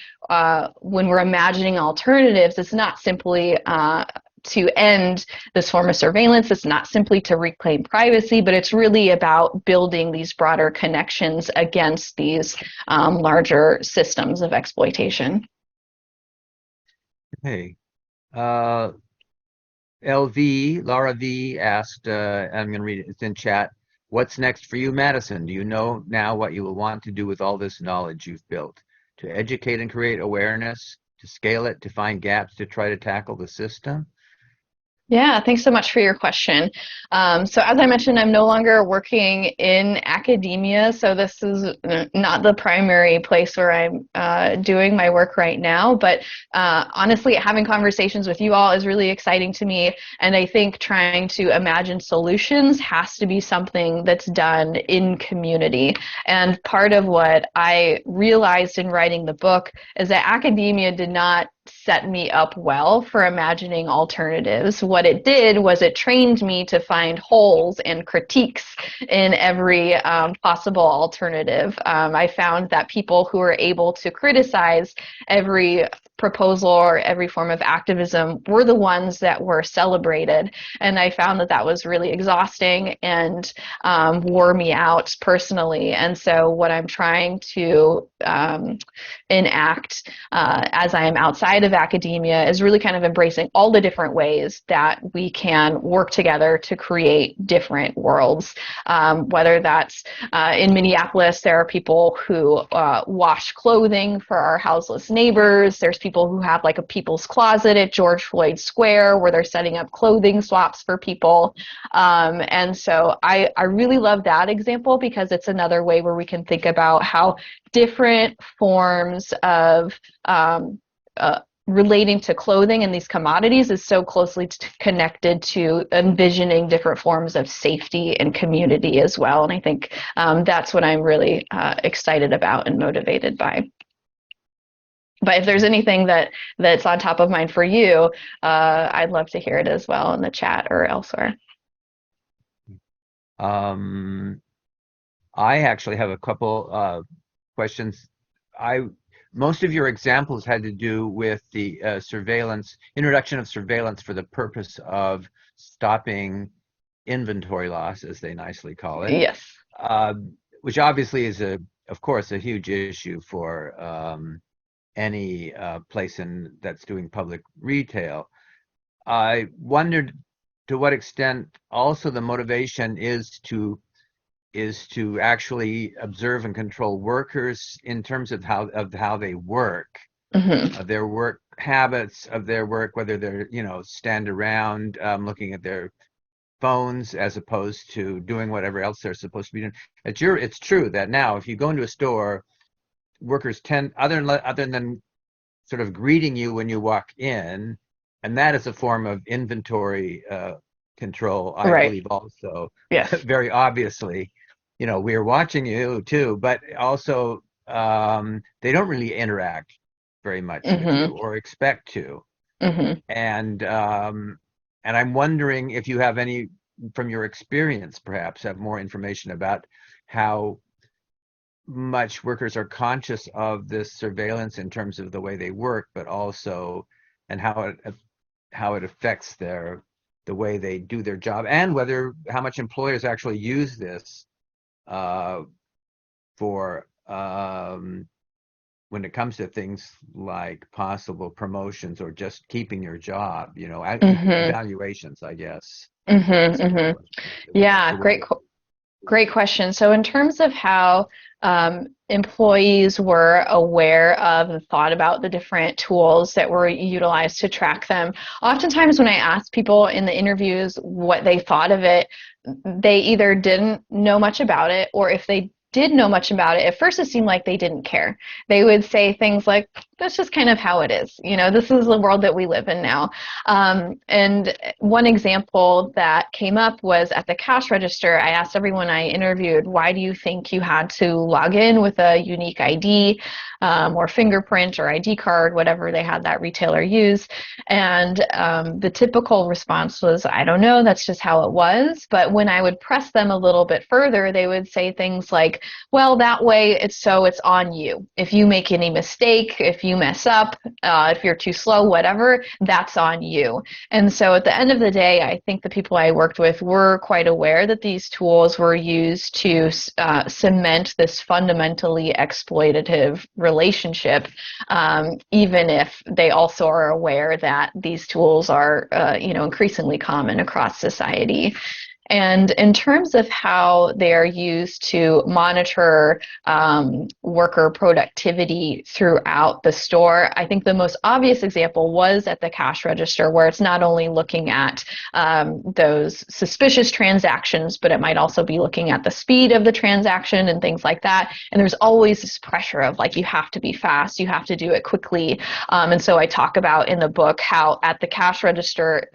when we're imagining alternatives, it's not simply to end this form of surveillance. It's not simply to reclaim privacy, but it's really about building these broader connections against these larger systems of exploitation. Hey. Laura V asked, I'm going to read it, it's in chat. What's next for you, Madison? Do you know now what you will want to do with all this knowledge you've built? To educate and create awareness, to scale it, to find gaps, to try to tackle the system? Yeah, thanks so much for your question. So as I mentioned, I'm no longer working in academia, so this is not the primary place where I'm doing my work right now, but honestly, having conversations with you all is really exciting to me, and I think trying to imagine solutions has to be something that's done in community. And part of what I realized in writing the book is that academia did not set me up well for imagining alternatives. What it did was it trained me to find holes and critiques in every possible alternative. I found that people who were able to criticize every proposal or every form of activism were the ones that were celebrated. And I found that that was really exhausting and wore me out personally. And so what I'm trying to enact as I am outside of academia is really kind of embracing all the different ways that we can work together to create different worlds. Whether that's in Minneapolis, there are people who wash clothing for our houseless neighbors. There's people who have like a people's closet at George Floyd Square where they're setting up clothing swaps for people. And so I really love that example because it's another way where we can think about how different forms of relating to clothing and these commodities is so closely connected to envisioning different forms of safety and community as well. And I think that's what I'm really excited about and motivated by. But if there's anything that's on top of mind for you, I'd love to hear it as well in the chat or elsewhere. I actually have a couple questions. Most of your examples had to do with the introduction of surveillance for the purpose of stopping inventory loss, as they nicely call it. Yes. Which obviously is, of course, a huge issue for any place that's doing public retail. I wondered to what extent also the motivation is to actually observe and control workers in terms of how they work, their work habits of their work, whether they're stand around looking at their phones as opposed to doing whatever else they're supposed to be doing. It's true that now if you go into a store, workers tend, other than sort of greeting you when you walk in, and that is a form of inventory control, I believe also. Yes. Very obviously, we're watching you too, but also they don't really interact very much with you or expect to. And I'm wondering if you have any, from your experience, perhaps have more information about how much workers are conscious of this surveillance in terms of the way they work, but also and how it affects the way they do their job, and how much employers actually use this for when it comes to things like possible promotions or just keeping your job, evaluations, I guess. Yeah, great question. So in terms of how employees were aware of and thought about the different tools that were utilized to track them, oftentimes when I ask people in the interviews what they thought of it, they either didn't know much about it, or if they did know much about it, at first it seemed like they didn't care. They would say things like, that's just kind of how it is. This is the world that we live in now. And one example that came up was at the cash register. I asked everyone I interviewed, why do you think you had to log in with a unique ID or fingerprint or ID card, whatever they had that retailer use? And the typical response was, I don't know, that's just how it was. But when I would press them a little bit further, they would say things like, well, that way it's on you. If you make any mistake, if you mess up, if you're too slow, whatever, that's on you. And so at the end of the day, I think the people I worked with were quite aware that these tools were used to cement this fundamentally exploitative relationship, even if they also are aware that these tools are increasingly common across society. And in terms of how they are used to monitor worker productivity throughout the store, I think the most obvious example was at the cash register, where it's not only looking at those suspicious transactions, but it might also be looking at the speed of the transaction and things like that. And there's always this pressure of you have to be fast, you have to do it quickly. And so I talk about in the book how at the cash register,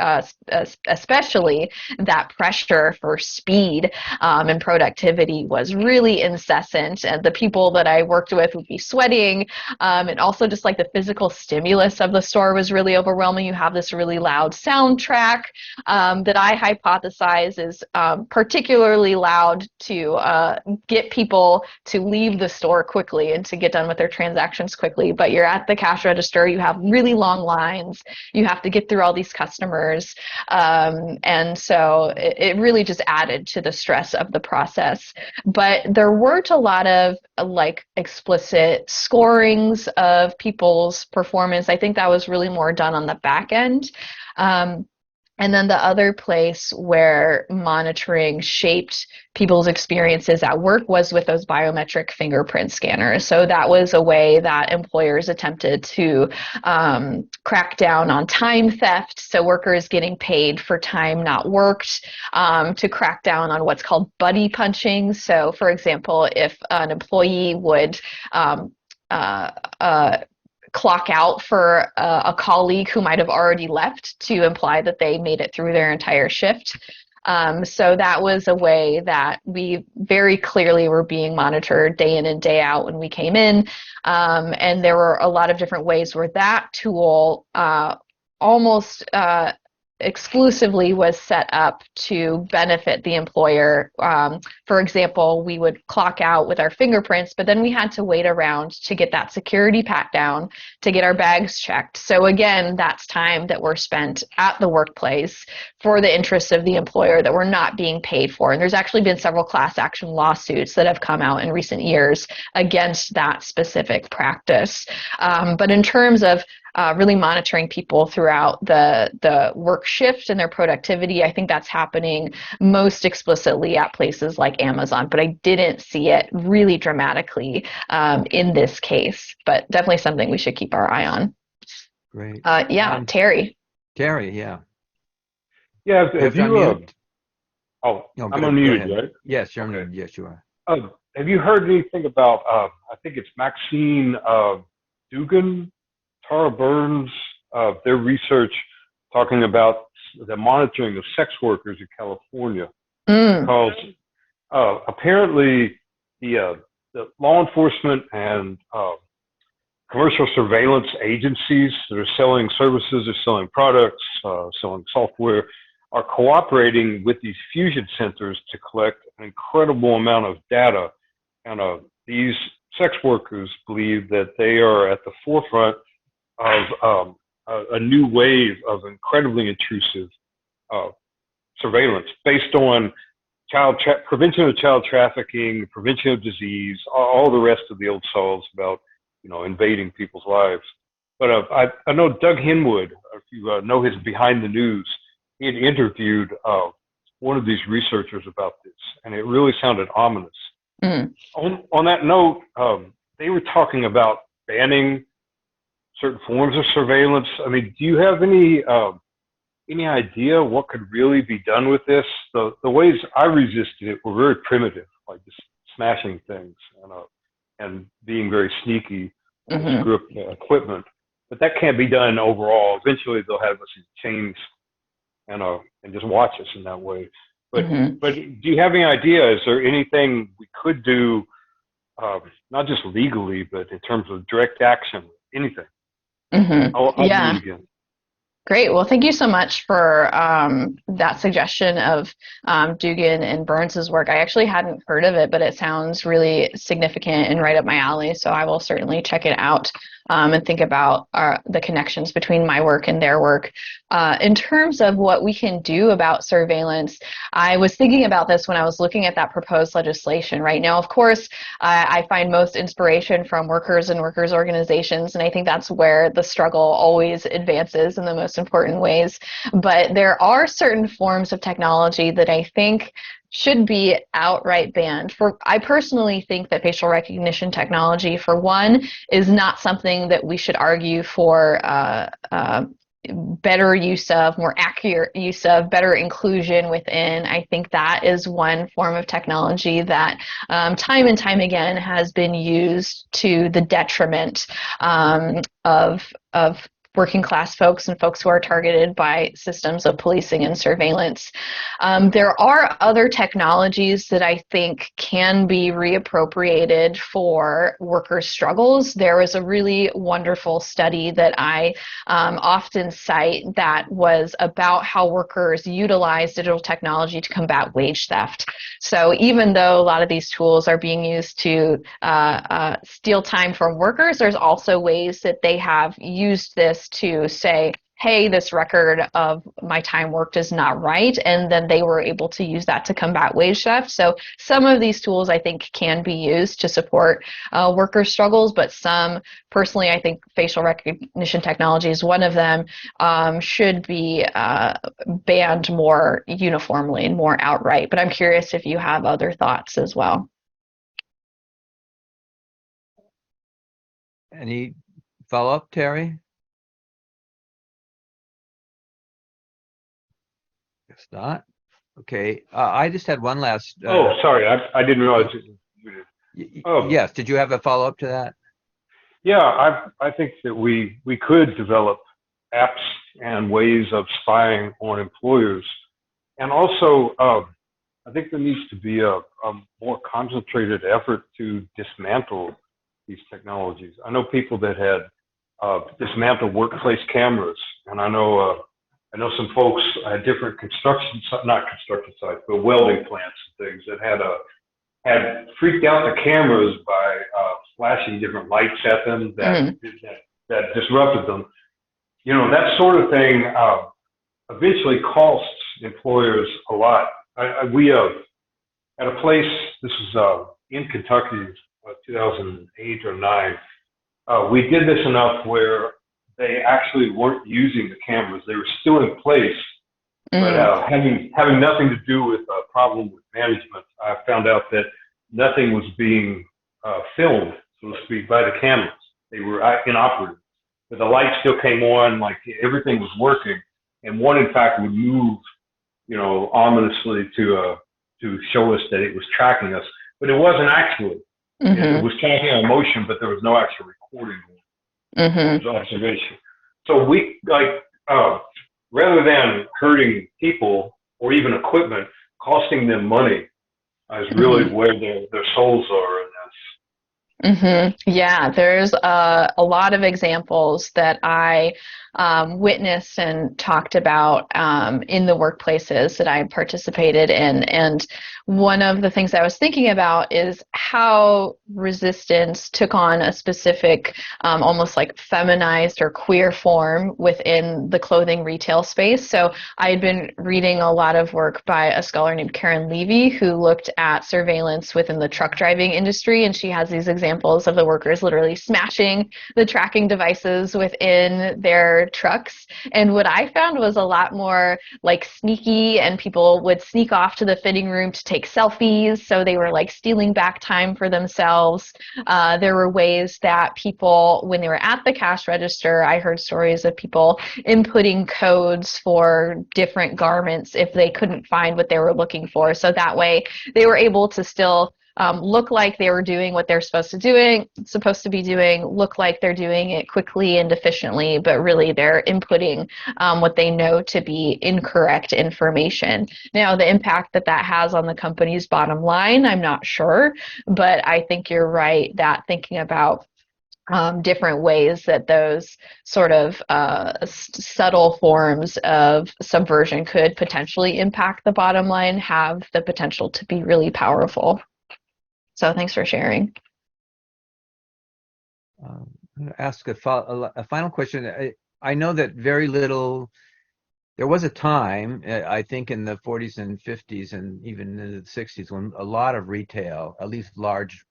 especially, that pressure desire for speed and productivity was really incessant. And the people that I worked with would be sweating. And also just like the physical stimulus of the store was really overwhelming. You have this really loud soundtrack that I hypothesize is particularly loud to get people to leave the store quickly and to get done with their transactions quickly. But you're at the cash register, you have really long lines, you have to get through all these customers. And so it really just added to the stress of the process. But there weren't a lot of like explicit scorings of people's performance. I think that was really more done on the back end. And then the other place where monitoring shaped people's experiences at work was with those biometric fingerprint scanners. So that was a way that employers attempted to crack down on time theft, so workers getting paid for time not worked, to crack down on what's called buddy punching. So, for example, if an employee would clock out for a colleague who might have already left to imply that they made it through their entire shift. So that was a way that we very clearly were being monitored day in and day out when we came in. And there were a lot of different ways where that tool almost exclusively was set up to benefit the employer. For example, we would clock out with our fingerprints, but then we had to wait around to get that security pat down to get our bags checked. So again, that's time that we're spent at the workplace for the interests of the employer that we're not being paid for. And there's actually been several class action lawsuits that have come out in recent years against that specific practice. But in terms of really monitoring people throughout the work shift and their productivity, I think that's happening most explicitly at places like Amazon, but I didn't see it really dramatically in this case, but definitely something we should keep our eye on. Great. Terry. Terry, yeah. Yeah, have you, unmuted? oh, No, I'm go unmuted, ahead. right? Yes, you're unmuted. Yes, you are. Have you heard anything about, I think it's Maxine Dugan, Tara Burns, their research talking about the monitoring of sex workers in California? Because apparently the law enforcement and commercial surveillance agencies that are selling services or selling products, selling software, are cooperating with these fusion centers to collect an incredible amount of data. And these sex workers believe that they are at the forefront of a new wave of incredibly intrusive surveillance based on prevention of child trafficking, prevention of disease, all the rest of the old songs about, invading people's lives. But I know Doug Henwood, if you know his Behind the News, he had interviewed one of these researchers about this, and it really sounded ominous. On that note, they were talking about banning certain forms of surveillance. I mean, do you have any idea what could really be done with this? The ways I resisted it were very primitive, like just smashing things and being very sneaky with screw up equipment. But that can't be done overall. Eventually, they'll have us in chains and just watch us in that way. But do you have any idea? Is there anything we could do, not just legally, but in terms of direct action? Anything? I'll Yeah. again. Great. Well, thank you so much for that suggestion of Dugan and Burns's work. I actually hadn't heard of it, but it sounds really significant and right up my alley. So I will certainly check it out and think about the connections between my work and their work. In terms of what we can do about surveillance, I was thinking about this when I was looking at that proposed legislation. Right now, of course, I find most inspiration from workers and workers' organizations, and I think that's where the struggle always advances in the most important ways. But there are certain forms of technology that I think should be outright banned. I personally think that facial recognition technology, for one, is not something that we should argue for better use of, more accurate use of, better inclusion within. I think that is one form of technology that time and time again has been used to the detriment of working class folks and folks who are targeted by systems of policing and surveillance. There are other technologies that I think can be reappropriated for worker struggles. There was a really wonderful study that I often cite that was about how workers utilize digital technology to combat wage theft. So even though a lot of these tools are being used to steal time from workers, there's also ways that they have used this to say, hey, this record of my time worked is not right, and then they were able to use that to combat wage theft. So some of these tools I think can be used to support worker struggles, but some, personally, I think facial recognition technology is one of them, should be banned more uniformly and more outright. But I'm curious if you have other thoughts as well. Any follow-up, Terry? Guess not. Okay. I just had one last. Oh, sorry, I didn't realize it was muted. Yes. Did you have a follow-up to that? Yeah, I think that we could develop apps and ways of spying on employers, and also I think there needs to be a more concentrated effort to dismantle these technologies. I know people that had dismantled workplace cameras, and I know some folks at different not construction sites, but welding plants and things that had freaked out the cameras by flashing different lights at them that disrupted them. You know, that sort of thing eventually costs employers a lot. We at a place, this was in Kentucky, 2008 or 9. We did this enough where they actually weren't using the cameras. They were still in place, but having nothing to do with a problem with management. I found out that nothing was being filmed, so to speak, by the cameras. They were inoperative, but the lights still came on, like everything was working. And one, in fact, would move, you know, ominously to show us that it was tracking us, but it wasn't actually. It was tracking our motion, but there was no actual recording. It was observation. So we rather than hurting people or even equipment, costing them money is really where their souls are in this. Yeah, there's a lot of examples that I witnessed and talked about in the workplaces that I participated in. And one of the things I was thinking about is how resistance took on a specific, almost like feminized or queer form within the clothing retail space. So I had been reading a lot of work by a scholar named Karen Levy, who looked at surveillance within the truck driving industry. And she has these examples of the workers literally smashing the tracking devices within their trucks. And what I found was a lot more like sneaky, and people would sneak off to the fitting room to take selfies. So they were like stealing back time for themselves. There were ways that people, when they were at the cash register, I heard stories of people inputting codes for different garments if they couldn't find what they were looking for. So that way they were able to still look like they were doing what they're supposed to be doing, look like they're doing it quickly and efficiently, but really they're inputting what they know to be incorrect information. Now, the impact that that has on the company's bottom line, I'm not sure, but I think you're right that thinking about different ways that those sort of subtle forms of subversion could potentially impact the bottom line have the potential to be really powerful. So thanks for sharing. I'm going to ask a final question. I know that very little, there was a time, I think in the 40s and 50s and even in the 60s, when a lot of retail, at least large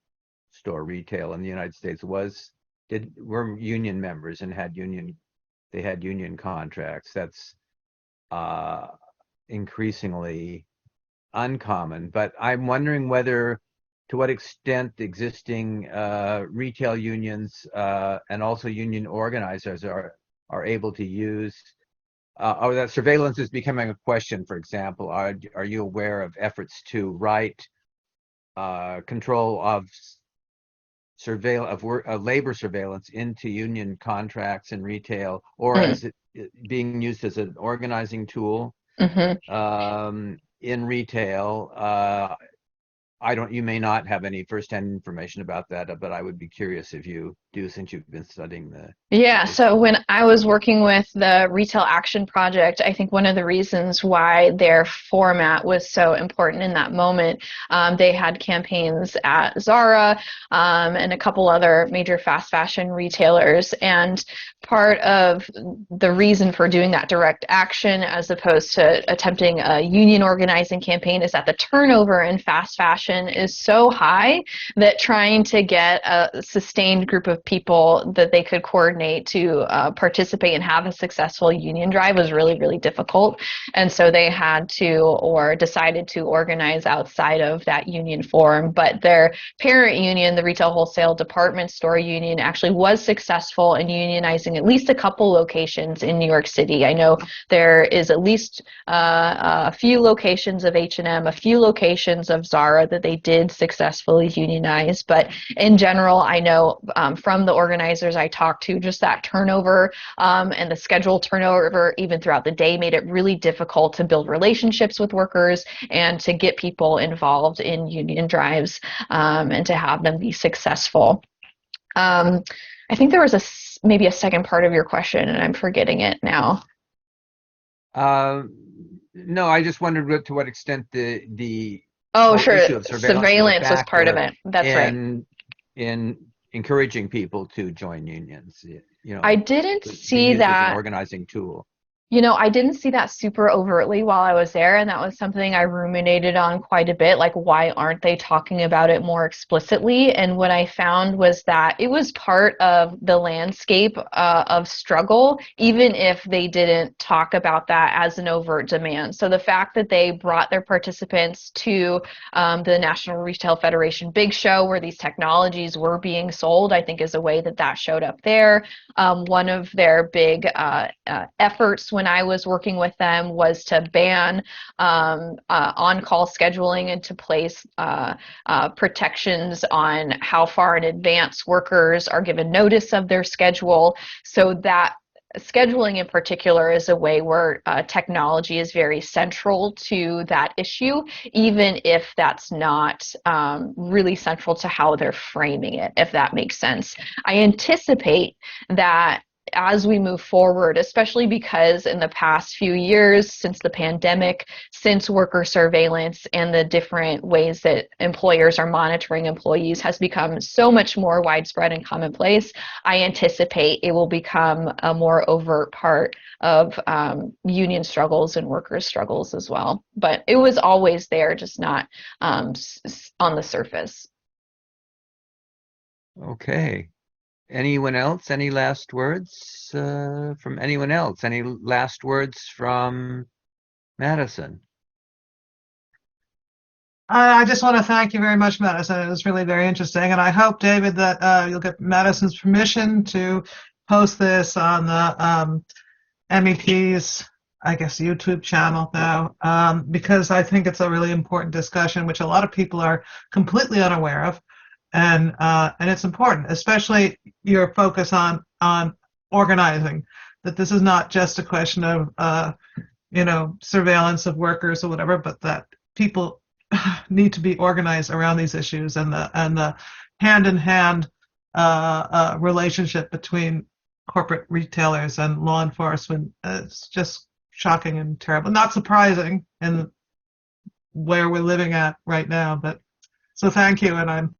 store retail in the United States, were union members and had union contracts. That's increasingly uncommon, but I'm wondering to what extent existing retail unions and also union organizers are able to use, or that surveillance is becoming a question. For example, are you aware of efforts to write control of labor surveillance into union contracts in retail, or Mm. as it being used as an organizing tool Mm-hmm. in retail. You may not have any firsthand information about that, but I would be curious if you do, since you've been studying the Yeah, so issue. when I was working with the Retail Action Project, I think one of the reasons why their format was so important in that moment, they had campaigns at Zara and a couple other major fast fashion retailers. And part of the reason for doing that direct action as opposed to attempting a union organizing campaign is that the turnover in fast fashion is so high that trying to get a sustained group of people that they could coordinate to participate and have a successful union drive was really, really difficult. And so they had to, or decided to, organize outside of that union forum. But their parent union, the Retail Wholesale Department Store Union, actually was successful in unionizing at least a couple locations in New York City. I know there is at least a few locations of H&M, a few locations of Zara that they did successfully unionize. But in general, I know from the organizers I talked to, just that turnover and the schedule turnover even throughout the day made it really difficult to build relationships with workers and to get people involved in union drives and to have them be successful. I think there was maybe a second part of your question and I'm forgetting it now. No, I just wondered to what extent the Oh, whole sure. issue of surveillance was a Surveillance was part of factor it. That's right. in encouraging people to join unions, I didn't being see used as an that. organizing tool. I didn't see that super overtly while I was there, and that was something I ruminated on quite a bit, like why aren't they talking about it more explicitly? And what I found was that it was part of the landscape of struggle, even if they didn't talk about that as an overt demand. So the fact that they brought their participants to the National Retail Federation Big Show, where these technologies were being sold, I think is a way that that showed up there. One of their big efforts when I was working with them was to ban on-call scheduling and to place protections on how far in advance workers are given notice of their schedule, so that scheduling in particular is a way where technology is very central to that issue, even if that's not really central to how they're framing it, if that makes sense. I anticipate that as we move forward, especially because in the past few years, since the pandemic, since worker surveillance and the different ways that employers are monitoring employees has become so much more widespread and commonplace, I anticipate it will become a more overt part of union struggles and workers' struggles as well. But it was always there, just not on the surface. Okay. Anyone else? Any last words from anyone else? Any last words from Madison? I just want to thank you very much, Madison. It was really very interesting. And I hope, David, that you'll get Madison's permission to post this on the MEP's, I guess, YouTube channel now, because I think it's a really important discussion, which a lot of people are completely unaware of. And it's important, especially your focus on organizing, that this is not just a question of surveillance of workers or whatever, but that people need to be organized around these issues, and the hand-in-hand relationship between corporate retailers and law enforcement is just shocking and terrible. Not surprising in where we're living at right now, but so thank you, and I'm